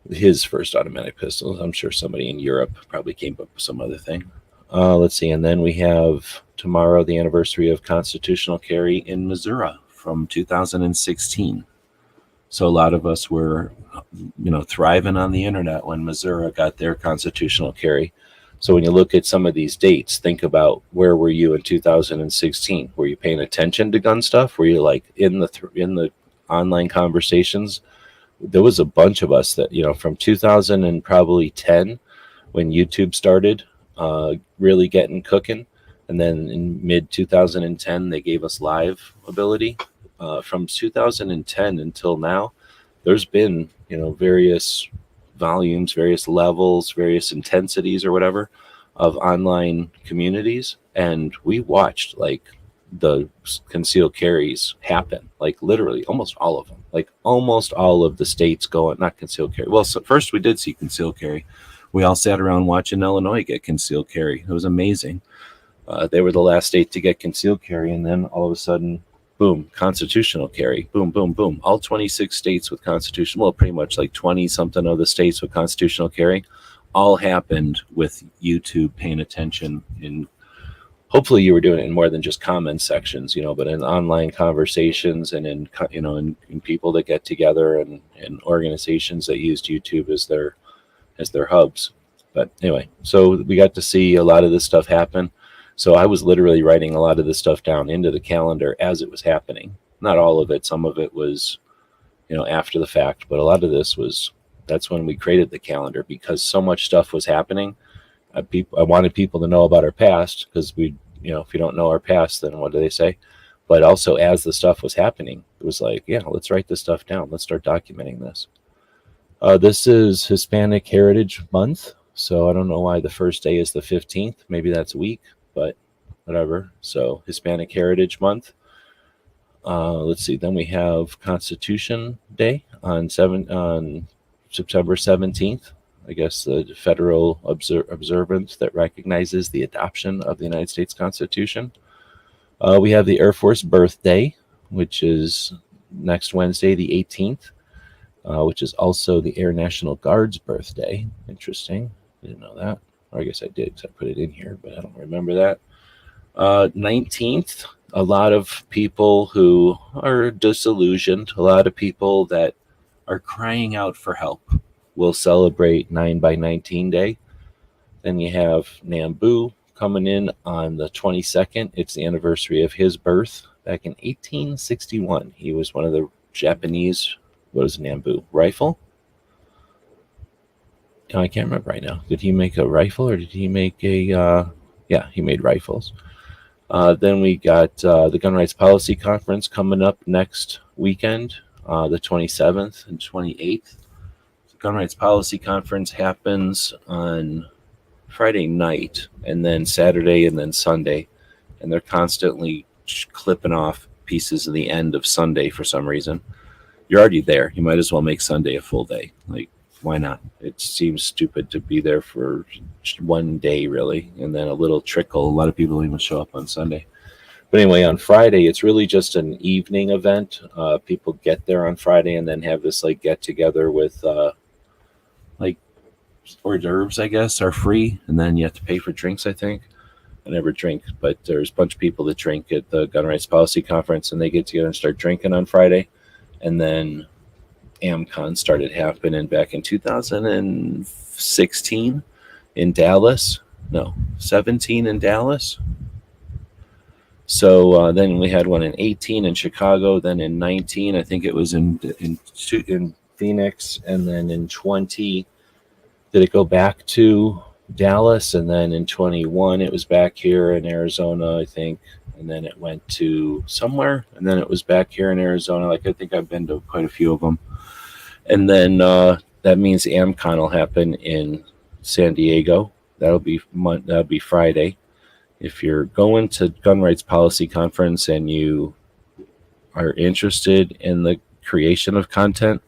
His first automatic pistol. I'm sure somebody in Europe probably came up with some other thing. Let's see. And then we have tomorrow the anniversary of constitutional carry in Missouri from 2016. So a lot of us were, thriving on the internet when Missouri got their constitutional carry. So when you look at some of these dates, think about, where were you in 2016? Were you paying attention to gun stuff? Were you like in the online conversations? There was a bunch of us that, from 2000 and probably 10, when YouTube started really getting cooking, And then in mid 2010, they gave us live ability. From 2010 until now, there's been, various volumes, various levels, various intensities or whatever of online communities. And we watched like the concealed carries happen, like literally almost all of them, like almost all of the states going, not concealed carry. Well, so first we did see concealed carry. We all sat around watching Illinois get concealed carry. It was amazing. They were the last state to get concealed carry. And then all of a sudden, boom, constitutional carry, boom, boom, boom. All 26 states with constitutional, well, pretty much like 20 something of the states with constitutional carry, all happened with YouTube paying attention. In hopefully you were doing it in more than just comment sections, but in online conversations and in people that get together and organizations that used YouTube as their hubs. But anyway, so we got to see a lot of this stuff happen. So I was literally writing a lot of this stuff down into the calendar as it was happening. Not all of it. Some of it was, after the fact. But a lot of this that's when we created the calendar, because so much stuff was happening. I wanted people to know about our past, because if you don't know our past, then what do they say? But also as the stuff was happening, it was like, yeah, let's write this stuff down. Let's start documenting this. This is Hispanic Heritage Month. So I don't know why the first day is the 15th. Maybe that's a week. But whatever. So Hispanic Heritage Month. Let's see. Then we have Constitution Day on September 17th. I guess the federal observance that recognizes the adoption of the United States Constitution. We have the Air Force Birthday, which is next Wednesday, the 18th, which is also the Air National Guard's birthday. Interesting. Didn't know that. Or I guess I did because I put it in here, but I don't remember that. 19th, a lot of people who are disillusioned, a lot of people that are crying out for help will celebrate 9/19 Day. Then you have Nambu coming in on the 22nd. It's the anniversary of his birth back in 1861. He was one of the Japanese, what is Nambu? Rifle? I can't remember right now. Did he make a rifle or did he make a, yeah, he made rifles. Then we got the Gun Rights Policy Conference coming up next weekend, the 27th and 28th. The Gun Rights Policy Conference happens on Friday night and then Saturday and then Sunday. And they're constantly clipping off pieces of the end of Sunday for some reason. You're already there. You might as well make Sunday a full day. Like, why not? It seems stupid to be there for one day, really, and then a little trickle. A lot of people don't even show up on Sunday. But anyway, on Friday, it's really just an evening event. People get there on Friday and then have this like get together with like hors d'oeuvres, I guess, are free, and then you have to pay for drinks, I think. I never drink, but there's a bunch of people that drink at the Gun Rights Policy Conference, and they get together and start drinking on Friday, and then AmCon started happening back in 2016 in Dallas. No, 17 in Dallas. So then we had one in 18 in Chicago. Then in 19, I think it was in Phoenix. And then in 20, did it go back to Dallas? And then in 21, it was back here in Arizona, I think. And then it went to somewhere. And then it was back here in Arizona. Like, I think I've been to quite a few of them. And then that means AmCon will happen in San Diego. That'll be Friday. If you're going to Gun Rights Policy Conference and you are interested in the creation of content,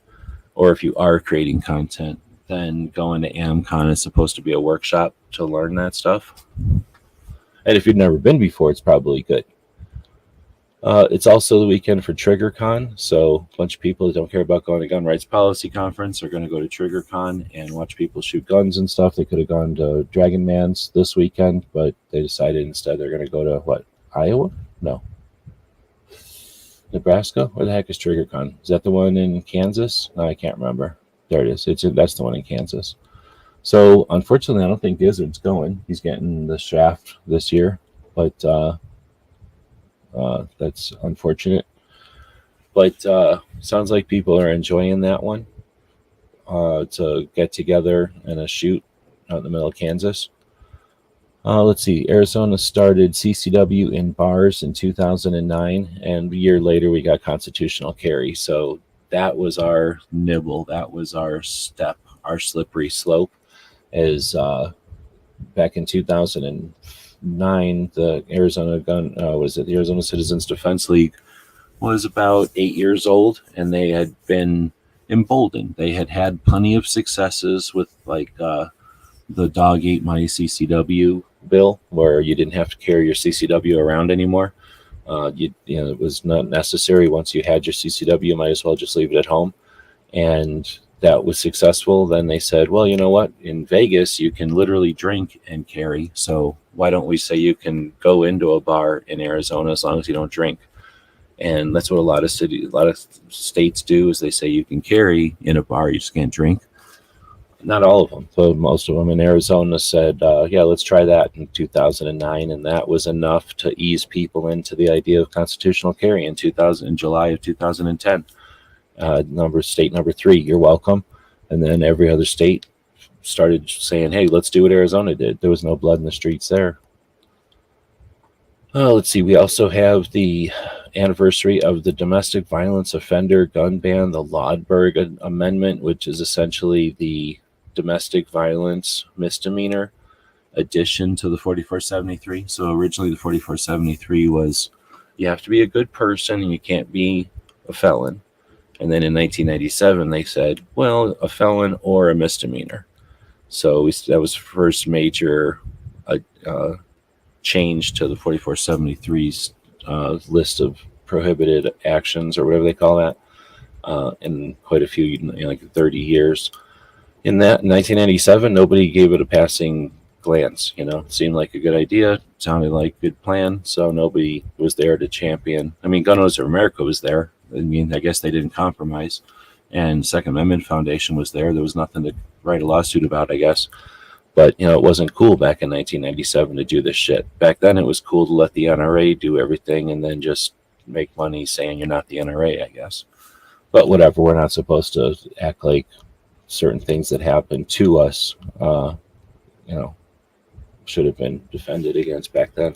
or if you are creating content, then going to AmCon is supposed to be a workshop to learn that stuff. And if you've never been before, it's probably good. It's also the weekend for TriggerCon, so a bunch of people that don't care about going to Gun Rights Policy Conference are going to go to TriggerCon and watch people shoot guns and stuff. They could have gone to Dragon Man's this weekend, but they decided instead they're going to go to, what, Iowa? No. Nebraska? Where the heck is TriggerCon? Is that the one in Kansas? No, I can't remember. There it is. That's the one in Kansas. So, unfortunately, I don't think Gizzard's going. He's getting the shaft this year, but that's unfortunate. But sounds like people are enjoying that one. To get together and a shoot out in the middle of Kansas. Let's see. Arizona started CCW in bars in 2009, and a year later we got constitutional carry. So that was our nibble. That was our step, our slippery slope. As back in 2009, the Arizona the Arizona Citizens Defense League was about 8 years old, and they had been emboldened. They had had plenty of successes with the Dog Ate My CCW bill, where you didn't have to carry your CCW around anymore. It was not necessary. Once you had your CCW, you might as well just leave it at home. And that was successful. Then they said, well, you know what? In Vegas, you can literally drink and carry. So why don't we say you can go into a bar in Arizona as long as you don't drink? And that's what a lot of states do, is they say you can carry in a bar, you just can't drink. Not all of them, but most of them. In Arizona said, yeah, let's try that in 2009. And that was enough to ease people into the idea of constitutional carry in July of 2010. State number 3, you're welcome. And then every other state started saying, hey, let's do what Arizona did. There was no blood in the streets there. Let's see. We also have the anniversary of the domestic violence offender gun ban, the Lodberg Amendment, which is essentially the domestic violence misdemeanor addition to the 4473. So originally the 4473 was you have to be a good person and you can't be a felon. And then in 1997 they said, well, a felon or a misdemeanor. So that was first major change to the 4473's list of prohibited actions, or whatever they call that, in quite a few, like 30 years. In 1997, nobody gave it a passing glance. It seemed like a good idea, sounded like a good plan, so nobody was there to champion. I mean, Gun Owners of America was there. I mean, I guess they didn't compromise. And Second Amendment Foundation was there. There was nothing to write a lawsuit about, I guess. But, it wasn't cool back in 1997 to do this shit. Back then, it was cool to let the NRA do everything and then just make money saying you're not the NRA, I guess. But whatever, we're not supposed to act like certain things that happen to us, should have been defended against back then.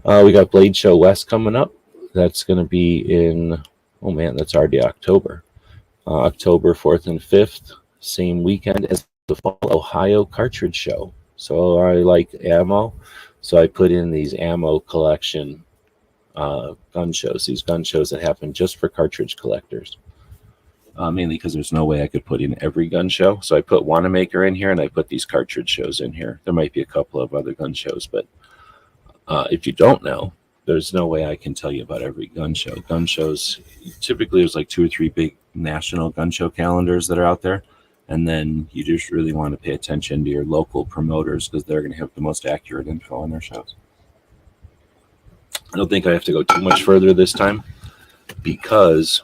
We got Blade Show West coming up. That's going to be in, that's already October. October 4th and 5th, same weekend as the Fall Ohio Cartridge Show. So I like ammo, so I put in these ammo collection gun shows, these gun shows that happen just for cartridge collectors. Mainly because there's no way I could put in every gun show. So I put Wanamaker in here, and I put these cartridge shows in here. There might be a couple of other gun shows, but if you don't know, there's no way I can tell you about every gun show. Gun shows, typically there's like 2 or 3 big national gun show calendars that are out there. And then you just really want to pay attention to your local promoters, because they're going to have the most accurate info on their shows. I don't think I have to go too much further this time, because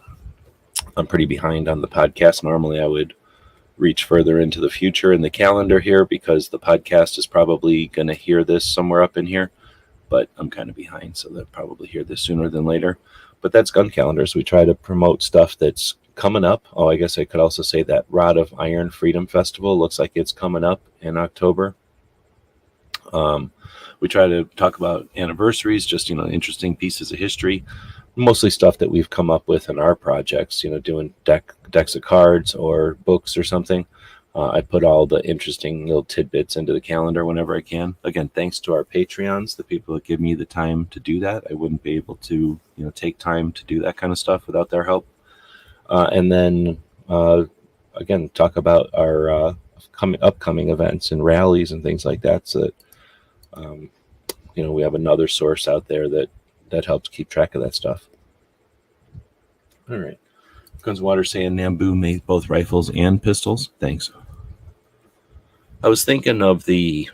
I'm pretty behind on the podcast. Normally I would reach further into the future in the calendar here, because the podcast is probably going to hear this somewhere up in here, but I'm kind of behind, so they'll probably hear this sooner than later. But that's gun calendars. We try to promote stuff that's coming up. I guess I could also say that Rod of Iron Freedom Festival looks like it's coming up in October. We try to talk about anniversaries, just, interesting pieces of history, mostly stuff that we've come up with in our projects, doing decks of cards or books or something. I put all the interesting little tidbits into the calendar whenever I can. Again, thanks to our Patreons, the people that give me the time to do that. I wouldn't be able to, take time to do that kind of stuff without their help. And then, again, talk about our upcoming events and rallies and things like that. So that, we have another source out there that helps keep track of that stuff. All right. Guns Water saying Nambu made both rifles and pistols. Thanks. I was thinking of the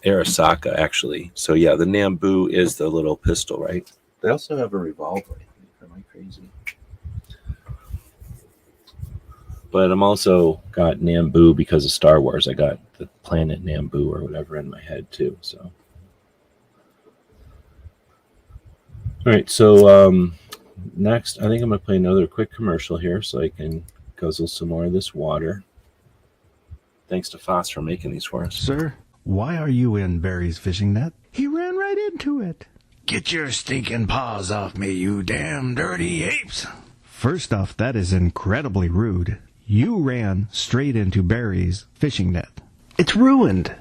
Arasaka, actually. So, yeah, the Nambu is the little pistol, right? They also have a revolver. Am I crazy? But I'm also got Nambu because of Star Wars. I got the planet Nambu or whatever in my head, too. So, all right. So, next, I think I'm going to play another quick commercial here so I can guzzle some more of this water. Thanks to Foss for making these for us. Sir, Why are you in Barry's fishing net? He ran right into it. Get your stinking paws off me, you damn dirty apes! First off, that is incredibly rude. You ran straight into Barry's fishing net. It's ruined.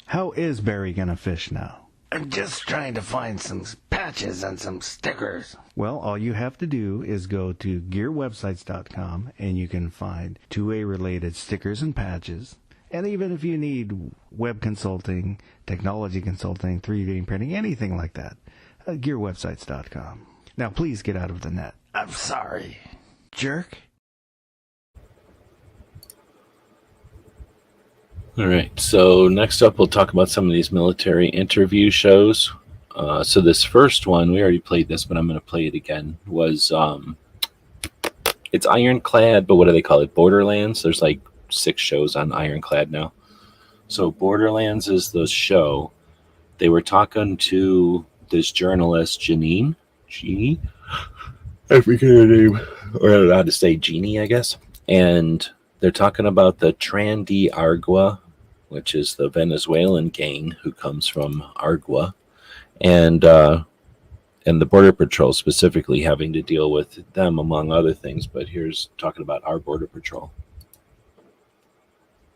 How is Barry gonna fish now? I'm just trying to find some patches and some stickers. Well, all you have to do is go to gearwebsites.com and you can find 2A related stickers and patches. And even if you need web consulting, technology consulting, 3D printing, anything like that, gearwebsites.com. Now please get out of the net. I'm sorry, jerk. All right, so next up we'll talk about some of these military interview shows. So this first one, we already played this, but I'm going to play it again, was, it's Ironclad, but what do they call it? Borderlands? There's like 6 shows on Ironclad now. So Borderlands is the show. They were talking to this journalist, Jeannie? I forget her name. Or I don't know how to say Jeannie, I guess. And they're talking about the Trandi Argua, which is the Venezuelan gang who comes from Argua, and the Border Patrol specifically having to deal with them, among other things. But here's talking about our Border Patrol.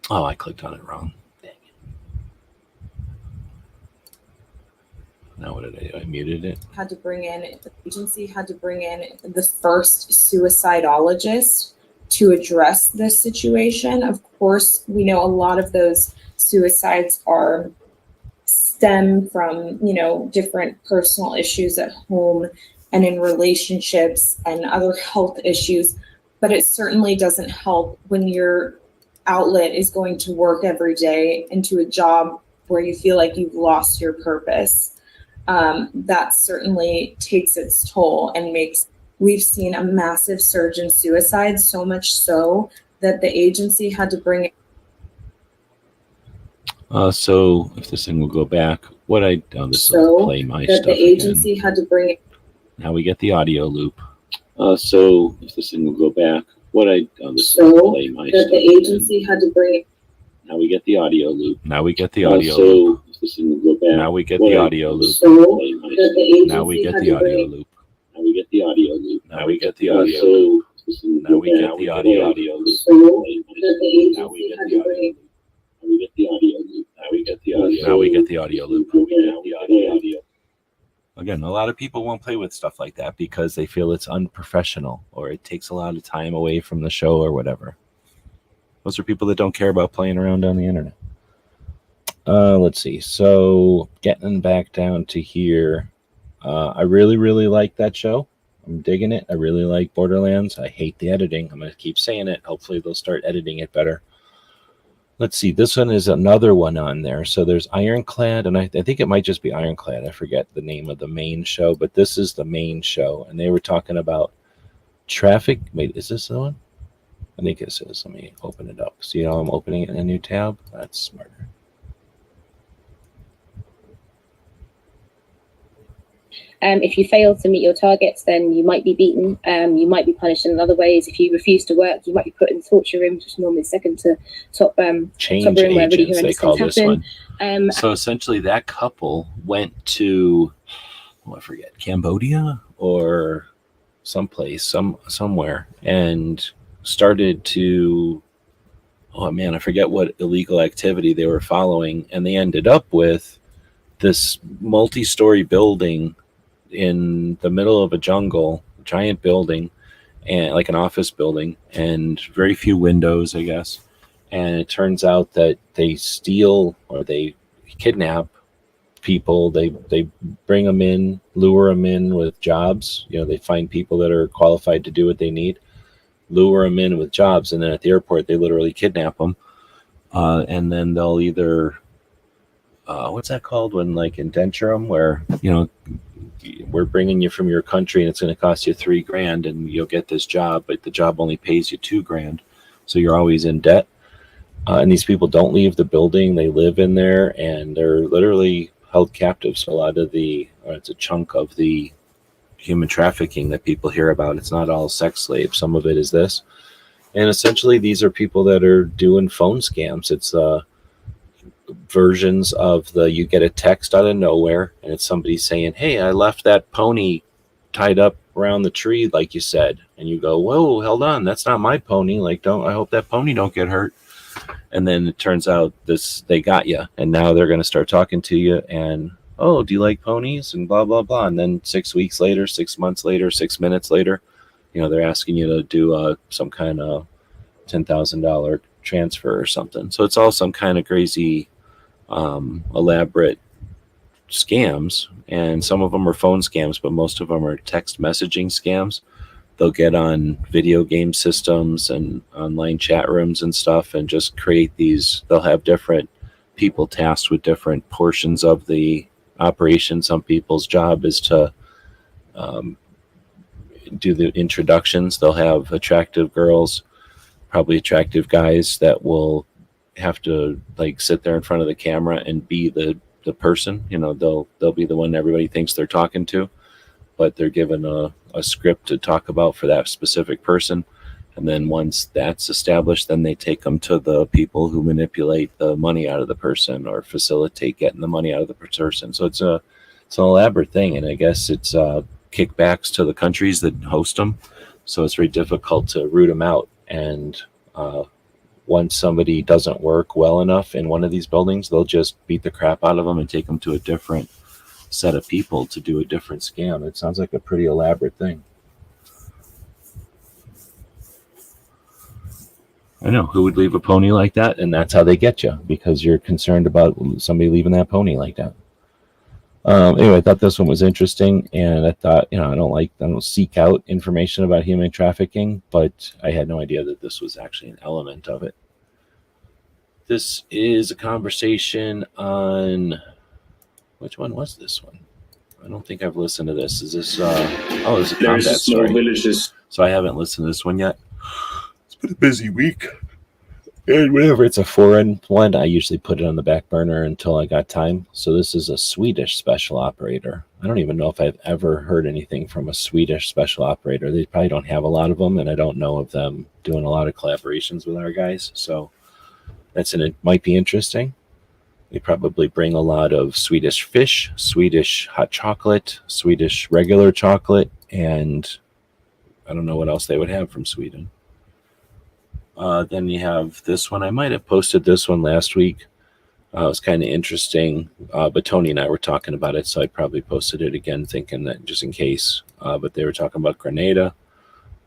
Oh, I clicked on it wrong. Dang it. Now what did I do? I muted it. The agency had to bring in the first suicidologist to address this situation. Of course, we know a lot of those suicides stem from, different personal issues at home and in relationships and other health issues, but it certainly doesn't help when your outlet is going to work every day into a job where you feel like you've lost your purpose. That certainly takes its toll and we've seen a massive surge in suicides, so much so that the agency had to bring so if this thing will go back, this will play my stuff the agency again. had to bring it. Now we get the audio loop. So if this thing will go back, this will play my stuff the agency again. Had to bring it. Now we get the audio loop. Now we get the audio loop. If this thing will go back, now we get the audio loop. Now we get the audio loop. Now we get the audio loop. Now we get the audio loop. Now we get the audio loop. Now we get the audio loop. We get the audio loop. Now we get the audio. Now we get the audio loop. We get the audio. Again, a lot of people won't play with stuff like that because they feel it's unprofessional or it takes a lot of time away from the show or whatever. Those are people that don't care about playing around on the internet. Let's see. So getting back down to here, I really, really like that show. I'm digging it. I really like Borderlands. I hate the editing. I'm going to keep saying it. Hopefully they'll start editing it better. Let's see. This one is another one on there. So there's Ironclad, and I think it might just be Ironclad. I forget the name of the main show, but this is the main show. And they were talking about traffic. Wait, is this the one? I think this is. Let me open it up. See how I'm opening it in a new tab? That's smarter. If you fail to meet your targets, then you might be beaten. You might be punished in other ways. If you refuse to work, you might be put in torture rooms, which is normally second to top change top room where really agents, they call this happen. one. So essentially that couple went to, I forget, Cambodia or somewhere, and started to, I forget what illegal activity they were following, and they ended up with this multi-story building in the middle of a jungle, giant building, and like an office building, and very few windows, I guess. And it turns out that they steal or they kidnap people. They bring them in, lure them in with jobs. They find people that are qualified to do what they need, lure them in with jobs, and then at the airport they literally kidnap them. And then they'll either what's that called when like indenture them, where we're bringing you from your country and it's going to cost you $3,000 and you'll get this job, but the job only pays you $2,000, so you're always in debt. And these people don't leave the building; they live in there, and they're literally held captive. So it's a chunk of the human trafficking that people hear about. It's not all sex slaves; some of it is this. And essentially, these are people that are doing phone scams. It's versions of you get a text out of nowhere, and it's somebody saying, "Hey, I left that pony tied up around the tree like you said," and you go, "Whoa, hold on, that's not my pony. Like, I hope that pony don't get hurt." And then it turns out they got you, and now they're going to start talking to you, and, "Oh, do you like ponies?" and blah blah blah. And then 6 weeks later, 6 months later, 6 minutes later, they're asking you to do some kind of $10,000 transfer or something. So it's all some kind of crazy elaborate scams, and some of them are phone scams, but most of them are text messaging scams. They'll get on video game systems and online chat rooms and stuff and just create these. They'll have different people tasked with different portions of the operation. Some people's job is to do the introductions. They'll have attractive girls, probably attractive guys that will have to like sit there in front of the camera and be the person. They'll be the one everybody thinks they're talking to, but they're given a script to talk about for that specific person. And then once that's established, then they take them to the people who manipulate the money out of the person or facilitate getting the money out of the person. So it's an elaborate thing, and I guess it's kickbacks to the countries that host them. So it's very difficult to root them out. And once somebody doesn't work well enough in one of these buildings, they'll just beat the crap out of them and take them to a different set of people to do a different scam. It sounds like a pretty elaborate thing. I know, who would leave a pony like that? And that's how they get you, because you're concerned about somebody leaving that pony like that. Anyway, I thought this one was interesting, and I thought, I don't seek out information about human trafficking, but I had no idea that this was actually an element of it. This is a conversation on, which one was this one? I don't think I've listened to this. Is this, it's a combat story. Villages. So I haven't listened to this one yet. It's been a busy week. And whenever it's a foreign one, I usually put it on the back burner until I got time. So this is a Swedish special operator. I don't even know if I've ever heard anything from a Swedish special operator. They probably don't have a lot of them, and I don't know of them doing a lot of collaborations with our guys. So it might be interesting. They probably bring a lot of Swedish fish, Swedish hot chocolate, Swedish regular chocolate, and I don't know what else they would have from Sweden. Then you have this one. I might have posted this one last week. It was kind of interesting, but Tony and I were talking about it, so I probably posted it again, thinking that just in case. But they were talking about Grenada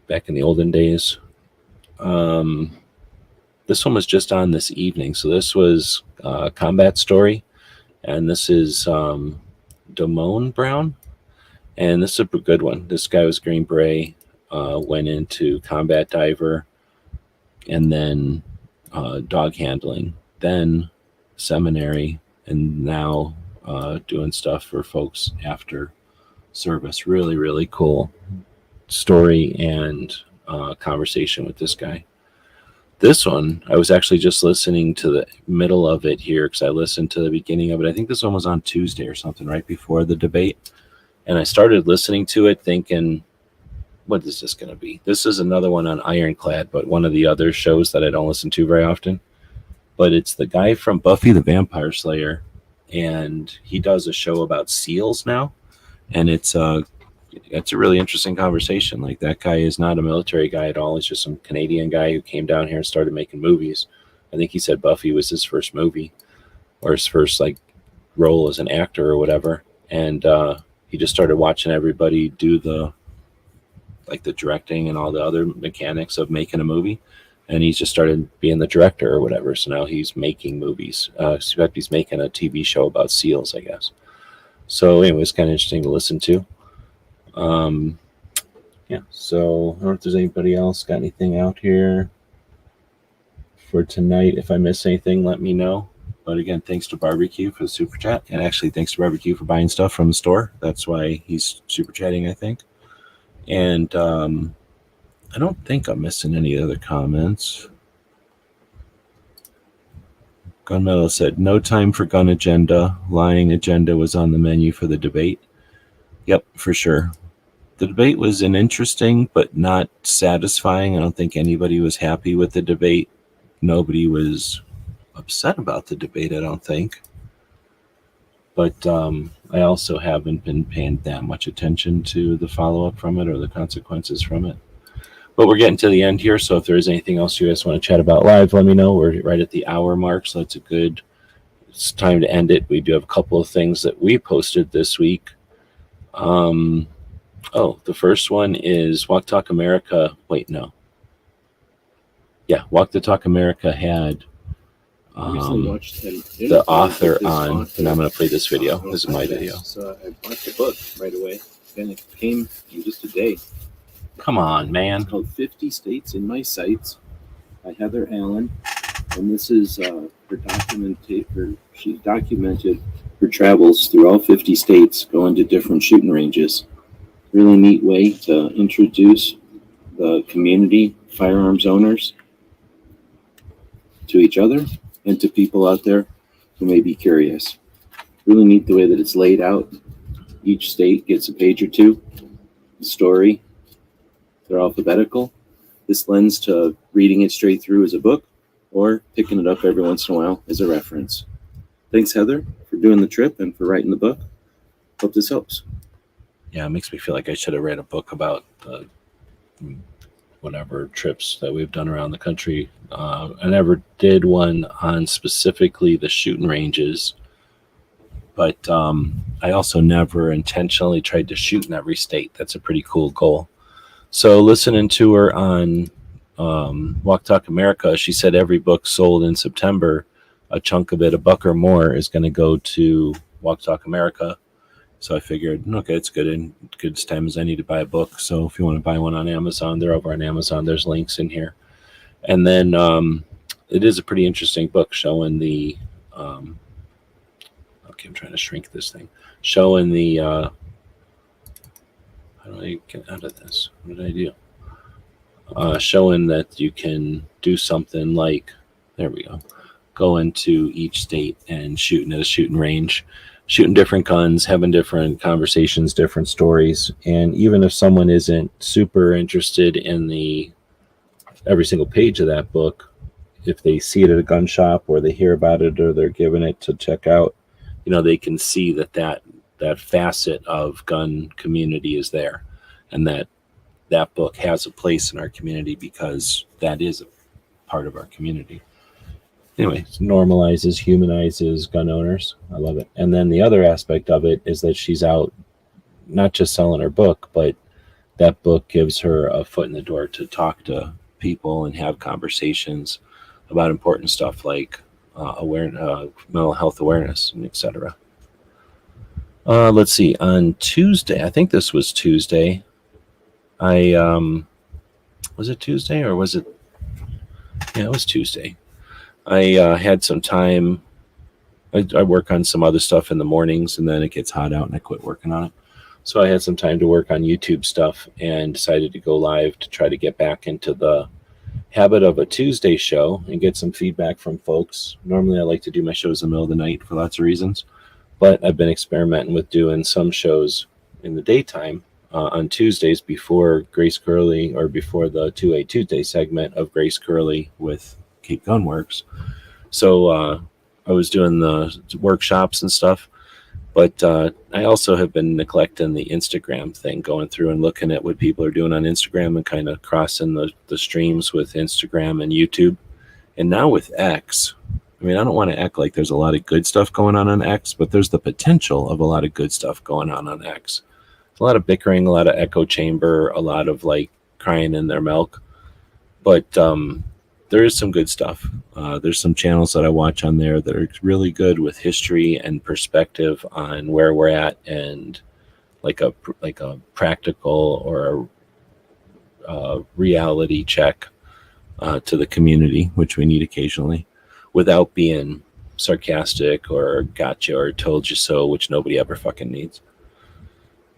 back in the olden days. This one was just on this evening, so this was a combat story, and this is Damone Brown, and this is a good one. This guy was Green Beret, went into combat diver, and then dog handling, then seminary, and now doing stuff for folks after service. Really, really cool story and conversation with this guy. This one, I was actually just listening to the middle of it here because I listened to the beginning of it. I think this one was on Tuesday or something, right before the debate. And I started listening to it thinking, what is this going to be? This is another one on Ironclad, but one of the other shows that I don't listen to very often. But it's the guy from Buffy the Vampire Slayer, and he does a show about seals now. And it's a really interesting conversation. Like, that guy is not a military guy at all. He's just some Canadian guy who came down here and started making movies. I think he said Buffy was his first movie, or his first role as an actor or whatever. And he just started watching everybody do the directing and all the other mechanics of making a movie, and he's just started being the director or whatever. So now he's making movies. He's making a TV show about seals, I guess. So anyway, it's kind of interesting to listen to. So I don't know if there's anybody else got anything out here for tonight. If I miss anything, let me know. But again, thanks to Barbecue for the super chat, and actually thanks to Barbecue for buying stuff from the store. That's why he's super chatting, I think. And I don't think I'm missing any other comments. Gunmetal said, no time for gun agenda. Lying agenda was on the menu for the debate. Yep, for sure. The debate was an interesting but not satisfying. I don't think anybody was happy with the debate. Nobody was upset about the debate, I don't think. But I also haven't been paying that much attention to the follow-up from it or the consequences from it. But we're getting to the end here, so if there is anything else you guys want to chat about live, let me know. We're right at the hour mark, so it's time to end it. We do have a couple of things that we posted this week. The first one is Walk Talk America. Wait, no. Yeah, Walk the Talk America had the author on, and I'm going to play this video. This is my video. So I bought the book right away, and it came in just a day. Come on, man. It's called 50 States in My Sights by Heather Allen, and this is she documented her travels through all 50 states, going to different shooting ranges. Really neat way to introduce the community firearms owners to each other and to people out there who may be curious. Really neat the way that it's laid out. Each state gets a page or two, the story. They're alphabetical. This lends to reading it straight through as a book or picking it up every once in a while as a reference. Thanks, Heather, for doing the trip and for writing the book. Hope this helps. Yeah, it makes me feel like I should have read a book about the whatever trips that we've done around the country. I never did one on specifically the shooting ranges, but I also never intentionally tried to shoot in every state. That's a pretty cool goal. So listening to her on Walk Talk America, she said every book sold in September, a chunk of it, $1 or more, is going to go to Walk Talk America. So I figured, okay, it's good as time as any to buy a book. So if you want to buy one on Amazon, they're over on Amazon. There's links in here. And then it is a pretty interesting book showing the, I'm trying to shrink this thing, showing the, how do I get out of this? What did I do? Showing that you can do something like, there we go, go into each state and shooting at a shooting range, shooting different guns, having different conversations, different stories. And even if someone isn't super interested in every single page of that book, if they see it at a gun shop or they hear about it or they're given it to check out, they can see that facet of gun community is there, and that book has a place in our community because that is a part of our community. Anyway, it normalizes, humanizes gun owners. I love it. And then the other aspect of it is that she's out not just selling her book, but that book gives her a foot in the door to talk to people and have conversations about important stuff like mental health awareness, and etc. Let's see. On Tuesday, I think this was Tuesday. Was it Tuesday or was it? Yeah, it was Tuesday. I had some time. I work on some other stuff in the mornings, and then it gets hot out and I quit working on it. So I had some time to work on YouTube stuff and decided to go live to try to get back into the habit of a Tuesday show and get some feedback from folks. Normally I like to do my shows in the middle of the night for lots of reasons, but I've been experimenting with doing some shows in the daytime on Tuesdays before Grace Curley, or before the 2A Tuesday segment of Grace Curley with Keep Gunworks. So I was doing the workshops and stuff, but I also have been neglecting the Instagram thing, going through and looking at what people are doing on Instagram and kind of crossing the streams with Instagram and YouTube. And now with X, I mean, I don't want to act like there's a lot of good stuff going on X, but there's the potential of a lot of good stuff going on X. There's a lot of bickering, a lot of echo chamber, a lot of like crying in their milk. But there is some good stuff. There's some channels that I watch on there that are really good with history and perspective on where we're at, and like a practical or a reality check to the community, which we need occasionally, without being sarcastic or gotcha or told you so, which nobody ever fucking needs.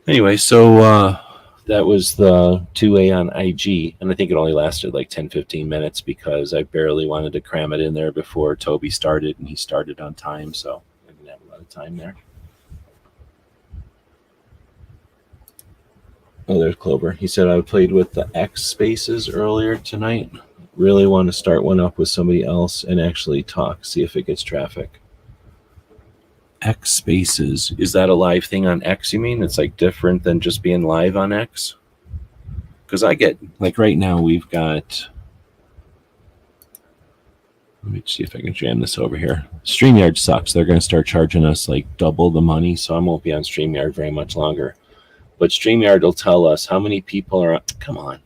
Anyway, so that was the 2A on IG, and I think it only lasted like 10-15 minutes because I barely wanted to cram it in there before Toby started, and he started on time, so I didn't have a lot of time there. Oh, there's Clover. He said I played with the X spaces earlier tonight. really want to start one up with somebody else and actually talk, see if it gets traffic. X Spaces. Is that a live thing on X, you mean? It's like different than just being live on X? Because I get, like right now we've got, let me see if I can jam this over here. StreamYard sucks. They're going to start charging us like double the money, so I won't be on StreamYard very much longer. But StreamYard will tell us how many people are,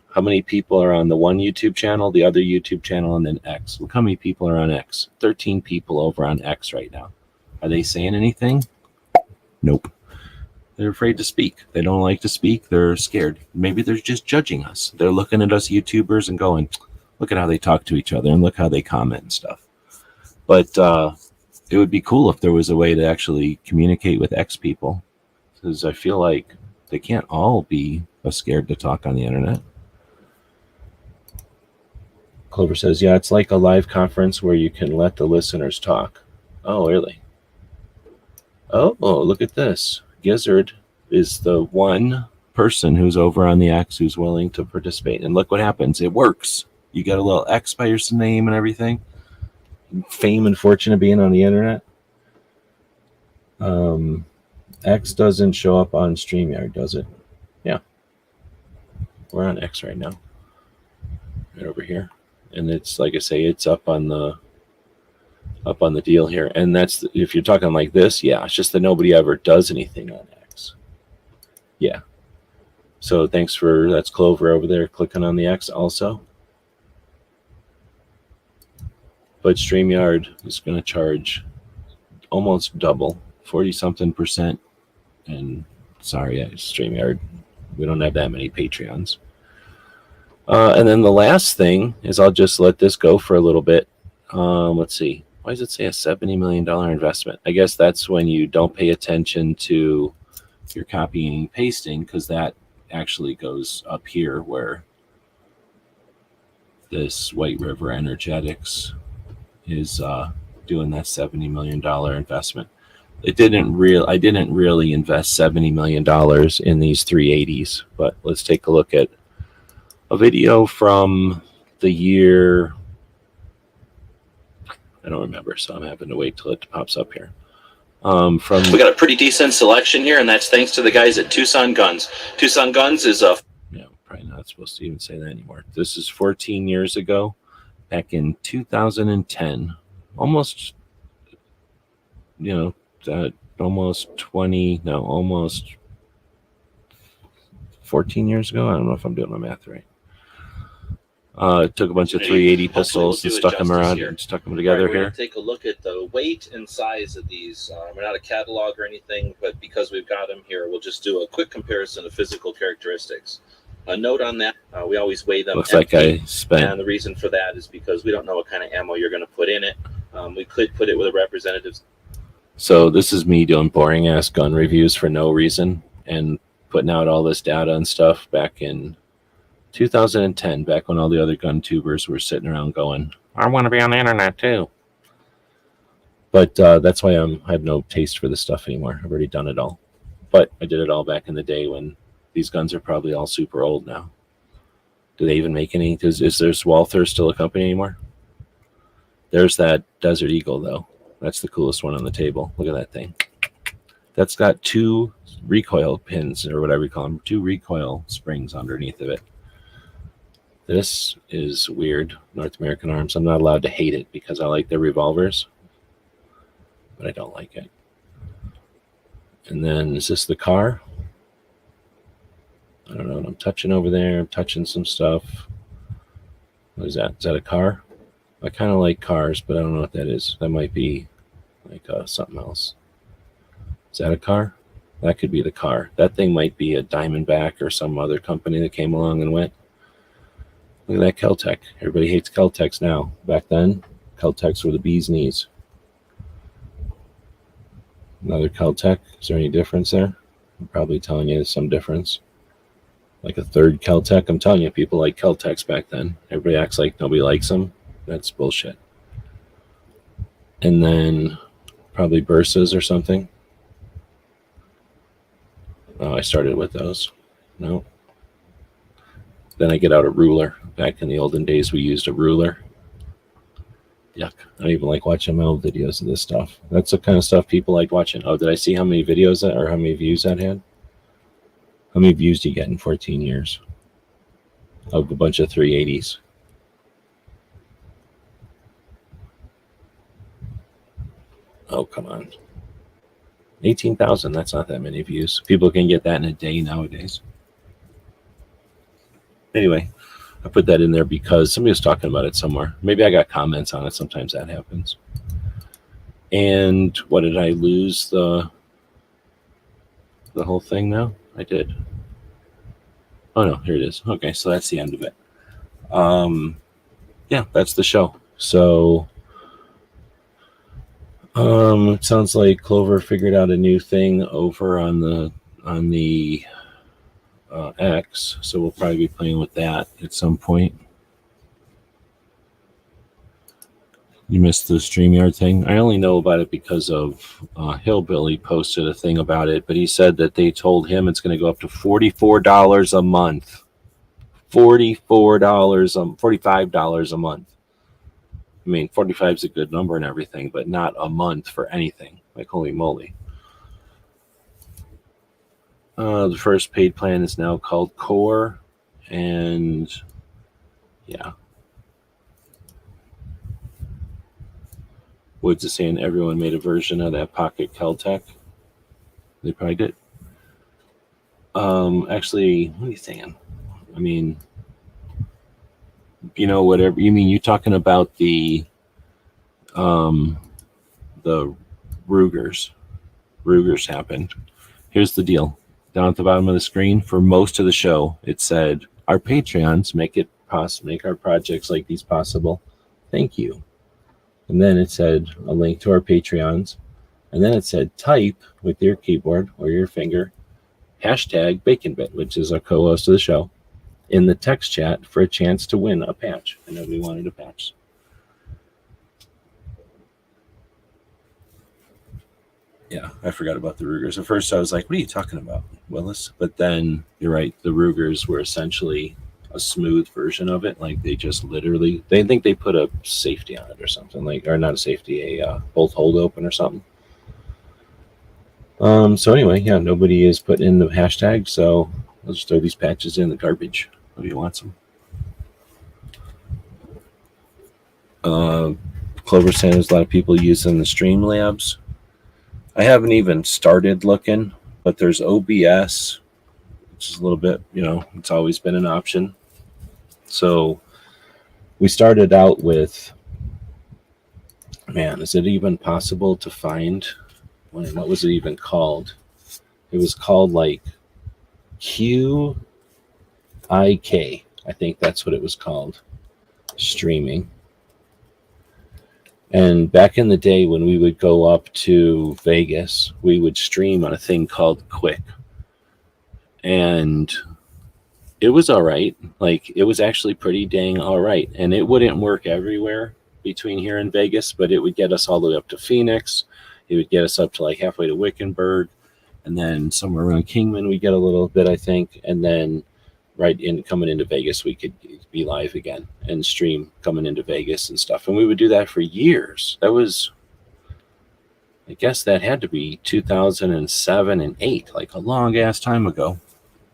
how many people are on the one YouTube channel, the other YouTube channel, and then X. Look how many people are on X. 13 people over on X right now. Are they saying anything? Nope. They're afraid to speak. They don't like to speak. They're scared. Maybe they're just judging us. They're looking at us YouTubers and going, look at how they talk to each other and look how they comment and stuff. But it would be cool if there was a way to actually communicate with X people, because I feel like they can't all be scared to talk on the internet. Clover says, yeah, it's like a live conference where you can let the listeners talk. Oh, really? Oh, look at this. Gizzard is the one person who's over on the X who's willing to participate. And look what happens. It works. You get a little X by your name and everything. Fame and fortune of being on the internet. X doesn't show up on StreamYard, does it? Yeah. We're on X right now. Right over here. And it's, like I say, it's up on the deal here. And that's, if you're talking like this, yeah, it's just that nobody ever does anything on X. Yeah. So thanks for, that's Clover over there clicking on the X also. But StreamYard is going to charge almost double, 40-something%. And sorry, StreamYard, we don't have that many Patreons. And then the last thing is, I'll just let this go for a little bit. Let's see. Why does it say a $70 million investment? I guess that's when you don't pay attention to your copying and pasting, because that actually goes up here where this White River Energetics is doing that $70 million investment. I didn't really invest $70 million in these 380s, but let's take a look at a video from the year, I don't remember, so I'm having to wait till it pops up here. We got a pretty decent selection here, and that's thanks to the guys at Tucson Guns. Tucson Guns is a... Yeah, probably not supposed to even say that anymore. This is 14 years ago, back in 2010. Almost, almost 14 years ago. I don't know if I'm doing my math right. Took a bunch of 380 pistols and stuck them around and stuck them together here. Take a look at the weight and size of these. We're not a catalog or anything, but because we've got them here, we'll just do a quick comparison of physical characteristics. A note on that, we always weigh them. Looks empty, like I spent. And the reason for that is because we don't know what kind of ammo you're going to put in it. We could put it with a representative. So this is me doing boring ass gun reviews for no reason and putting out all this data and stuff back in 2010, back when all the other gun tubers were sitting around going, I want to be on the internet too. But that's why I have no taste for this stuff anymore. I've already done it all. But I did it all back in the day when these guns are probably all super old now. Do they even make any? Is there's Walther still a company anymore? There's that Desert Eagle, though. That's the coolest one on the table. Look at that thing. That's got 2 recoil pins, or whatever you call them, 2 recoil springs underneath of it. This is weird. North American Arms. I'm not allowed to hate it because I like their revolvers, but I don't like it. And then, is this the car? I don't know what I'm touching over there. I'm touching some stuff. What is that? Is that a car? I kind of like cars, but I don't know what that is. That might be like something else. Is that a car? That could be the car. That thing might be a Diamondback or some other company that came along and went. Look at that Kel-Tec. Everybody hates Kel-Tecs now. Back then, Kel-Tecs were the bee's knees. Another Kel-Tec. Is there any difference there? I'm probably telling you there's some difference. Like a third Kel-Tec. I'm telling you, people like Kel-Tecs back then. Everybody acts like nobody likes them. That's bullshit. And then probably Bursas or something. Oh, I started with those. No. Then I get out a ruler. Back in the olden days, we used a ruler. Yuck. I don't even like watching my old videos of this stuff. That's the kind of stuff people like watching. Oh, did I see how many videos that, or how many views that had? How many views do you get in 14 years? Of a bunch of 380s. Oh, come on. 18,000, that's not that many views. People can get that in a day nowadays. Anyway, I put that in there because somebody was talking about it somewhere. Maybe I got comments on it. Sometimes that happens. And what, did I lose the whole thing now? I did. Oh no, here it is. Okay, so that's the end of it. Yeah, that's the show. So it sounds like Clover figured out a new thing over on the X, so we'll probably be playing with that at some point. You missed the StreamYard thing. I only know about it because of Hillbilly posted a thing about it, but he said that they told him it's going to go up to $44 a month. $45 a month. I mean, 45 is a good number and everything, but not a month for anything. Like, holy moly. The first paid plan is now called Core, and yeah. Woods is saying everyone made a version of that Pocket Keltec. They probably did. Actually, what are you saying? I mean, you know, whatever you mean. You talking about the Rugers. Rugers happened. Here's the deal. Down at the bottom of the screen, for most of the show, it said, "Our Patreons make it possible, make our projects like these possible. Thank you." And then it said a link to our Patreons. And then it said, type with your keyboard or your finger, hashtag BaconBit, which is a co-host of the show, in the text chat for a chance to win a patch. And nobody wanted a patch. Yeah, I forgot about the Rugers. At first I was like, what are you talking about, Willis? But then you're right, the Rugers were essentially a smooth version of it. Like they just literally, they think they put a safety on it or something, like, or not a safety, a bolt hold open or something. So anyway, yeah, nobody is putting in the hashtag, so I'll just throw these patches in the garbage. Nobody wants them. Clover saying there's a lot of people using the Streamlabs. I haven't even started looking, but there's OBS, which is a little bit, you know, it's always been an option. So we started out with, man, is it even possible to find, what was it even called? It was called like QIK. I think that's what it was called. Streaming. And back in the day when we would go up to Vegas, we would stream on a thing called Quick. And it was all right. Like, it was actually pretty dang all right. And it wouldn't work everywhere between here and Vegas, but it would get us all the way up to Phoenix. It would get us up to like halfway to Wickenburg. And then somewhere around Kingman, we get a little bit, I think. And then right in coming into Vegas, we could be live again and stream coming into Vegas and stuff. And we would do that for years. That was, I guess that had to be 2007 and 8, like a long ass time ago.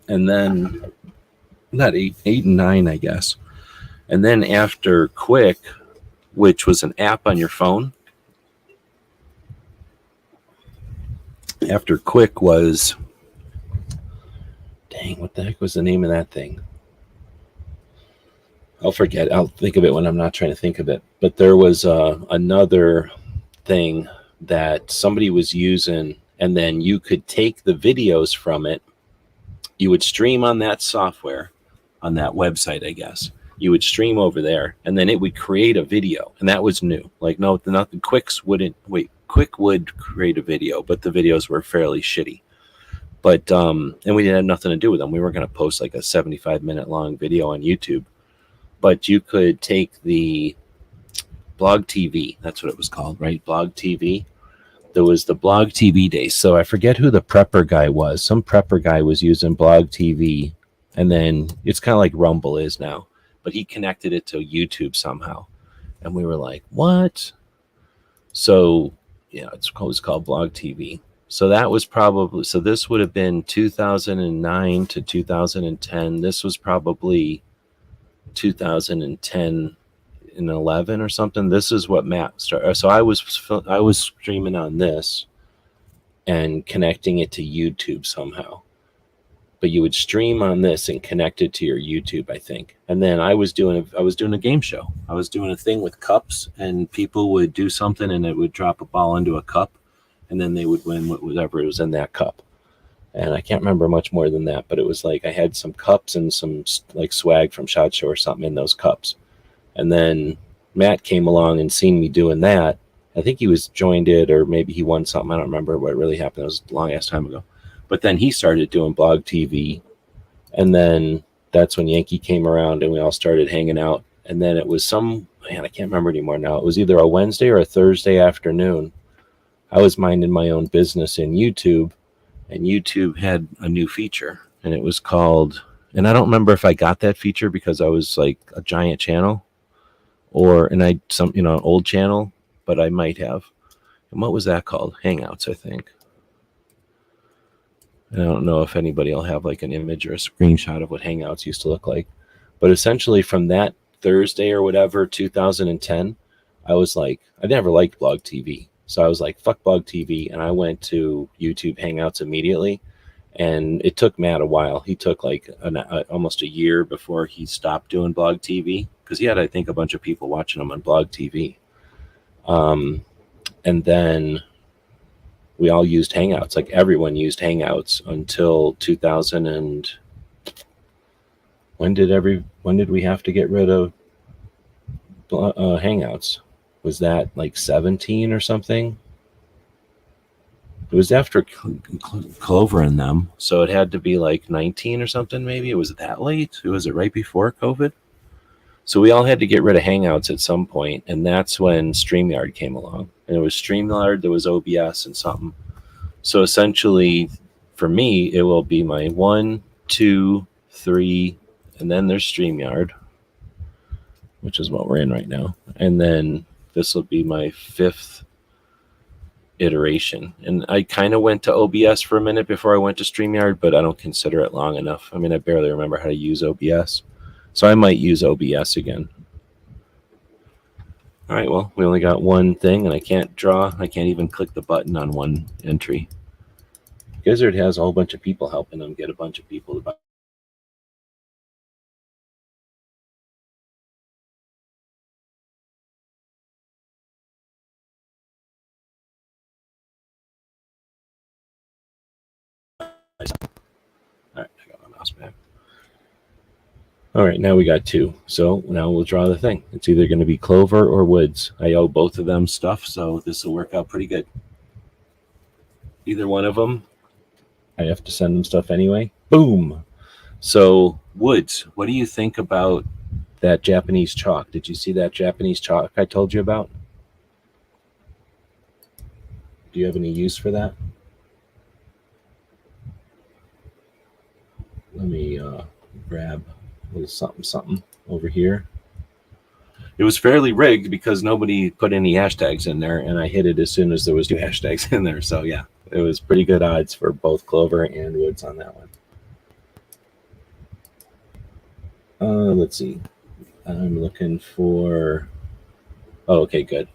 And then not 8 and 9, I guess. And then after Quick, which was an app on your phone, after Quick was, dang, what the heck was the name of that thing? I'll forget. I'll think of it when I'm not trying to think of it. But there was another thing that somebody was using, and then you could take the videos from it. You would stream on that software, on that website, I guess. You would stream over there, and then it would create a video, and that was new. Like, no, nothing. Quick would create a video, but the videos were fairly shitty. But and we didn't have nothing to do with them. We weren't going to post like a 75-minute long video on YouTube. But you could take the Blog TV. That's what it was called, right? Blog TV. There was the Blog TV days. So I forget who the prepper guy was. Some prepper guy was using Blog TV And then it's kind of like Rumble is now, but he connected it to YouTube somehow. And we were like, what? So yeah, it was called Blog TV. So that was probably, so this would have been 2009 to 2010. This was probably 2010 and 11 or something. This is what Matt started. So I was streaming on this and connecting it to YouTube somehow. But you would stream on this and connect it to your YouTube, I think. And then I was doing a game show. I was doing a thing with cups, and people would do something, and it would drop a ball into a cup, and then they would win whatever was in that cup. And I can't remember much more than that, but it was like I had some cups and some like swag from SHOT Show or something in those cups. And then Matt came along and seen me doing that. I think he was joined it, or maybe he won something. I don't remember what really happened. It was a long ass time ago. But then he started doing Blog TV, and then that's when Yankee came around and we all started hanging out. And then it was I can't remember anymore now. It was either a Wednesday or a Thursday afternoon. I was minding my own business in YouTube, and YouTube had a new feature, and it was called, and I don't remember if I got that feature because I was like a giant channel an old channel, but I might have. And what was that called? Hangouts, I think. I don't know if anybody will have like an image or a screenshot of what Hangouts used to look like. But essentially from that Thursday or whatever, 2010, I was like, I never liked Blog TV. So I was like, fuck Blog TV. And I went to YouTube Hangouts immediately. And it took Matt a while. He took like almost a year before he stopped doing Blog TV. Because he had, I think, a bunch of people watching him on Blog TV. And then we all used Hangouts, like everyone used Hangouts until 2000 and when did we have to get rid of Hangouts? Was that like 17 or something? It was after Clover and them, so it had to be like 19 or something maybe. It was that late? Was it right before COVID? So we all had to get rid of Hangouts at some point, and that's when StreamYard came along. And it was StreamYard, there was OBS and something. So essentially, for me, it will be my 1, 2, 3, and then there's StreamYard, which is what we're in right now. And then this will be my 5th iteration. And I kind of went to OBS for a minute before I went to StreamYard, but I don't consider it long enough. I mean, I barely remember how to use OBS. So I might use OBS again. All right, well, we only got one thing, and I can't draw. I can't even click the button on one entry. Gizzard has a whole bunch of people helping him get a bunch of people to buy. All right, I got my mouse back. All right, now we got 2. So now we'll draw the thing. It's either going to be Clover or Woods. I owe both of them stuff, so this will work out pretty good. Either one of them, I have to send them stuff anyway. Boom. So Woods, what do you think about that Japanese chalk? Did you see that Japanese chalk I told you about? Do you have any use for that? Let me grab a little something over here. It was fairly rigged because nobody put any hashtags in there, and I hit it as soon as there was 2 hashtags in there. So yeah, it was pretty good odds for both Clover and Woods on that one. Let's see. I'm looking for... Oh, okay, good.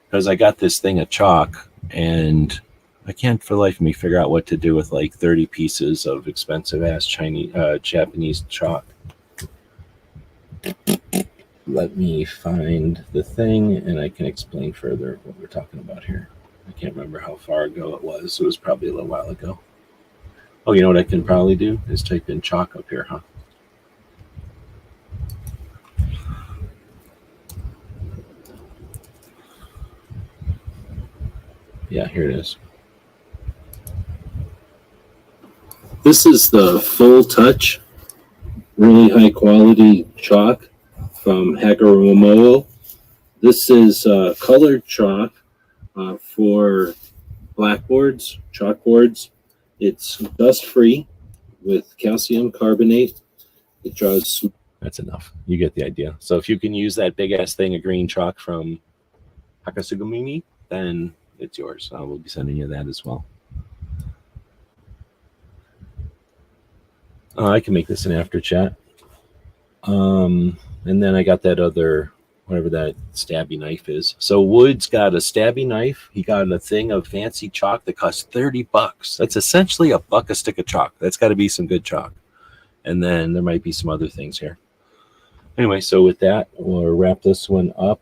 Because I got this thing of chalk, and I can't for the life of me figure out what to do with like 30 pieces of expensive-ass Japanese chalk. Let me find the thing, and I can explain further what we're talking about here. I can't remember how far ago it was. It was probably a little while ago. Oh, you know what I can probably do is type in chalk up here, huh? Yeah, here it is. This is the Full Touch, really high quality chalk from Hagarumomo. This is colored chalk for blackboards, chalkboards. It's dust free with calcium carbonate. It draws. That's enough. You get the idea. So if you can use that big ass thing of green chalk from Hakasugumimi, then it's yours. I will be sending you that as well. I can make this an after chat. And then I got that other, whatever that stabby knife is. So Wood's got a stabby knife. He got a thing of fancy chalk that costs $30. That's essentially $1 a stick of chalk. That's got to be some good chalk. And then there might be some other things here. Anyway, so with that, we'll wrap this one up.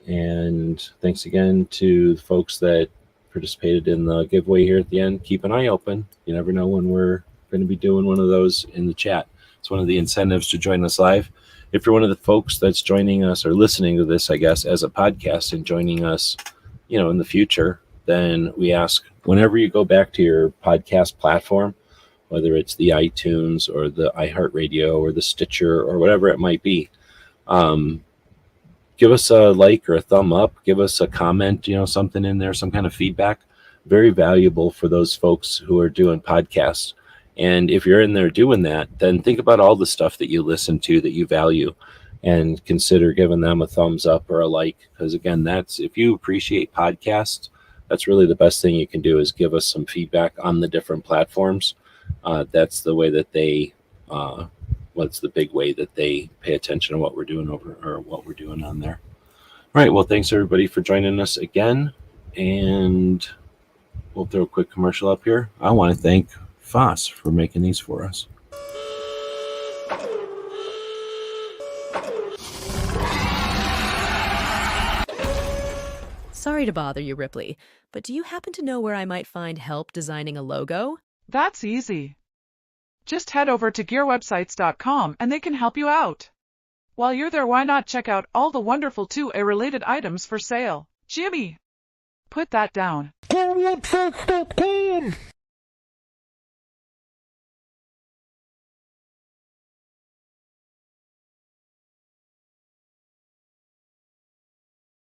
And thanks again to the folks that participated in the giveaway here at the end. Keep an eye open. You never know when we're going to be doing one of those in the chat. It's one of the incentives to join us live. If you're one of the folks that's joining us or listening to this, I guess, as a podcast and joining us, in the future, then we ask whenever you go back to your podcast platform, whether it's the iTunes or the iHeartRadio or the Stitcher or whatever it might be, give us a like or a thumb up, give us a comment, something in there, some kind of feedback. Very valuable for those folks who are doing podcasts. And if you're in there doing that, then think about all the stuff that you listen to that you value and consider giving them a thumbs up or a like. Because again, if you appreciate podcasts, that's really the best thing you can do is give us some feedback on the different platforms. That's the way that what's the big way that they pay attention to what we're doing what we're doing on there. All right. Well, thanks everybody for joining us again. And we'll throw a quick commercial up here. I want to thank Foss for making these for us. Sorry to bother you, Ripley, but do you happen to know where I might find help designing a logo? That's easy. Just head over to gearwebsites.com and they can help you out. While you're there, why not check out all the wonderful 2A-related items for sale? Jimmy, put that down. Gearwebsites.com.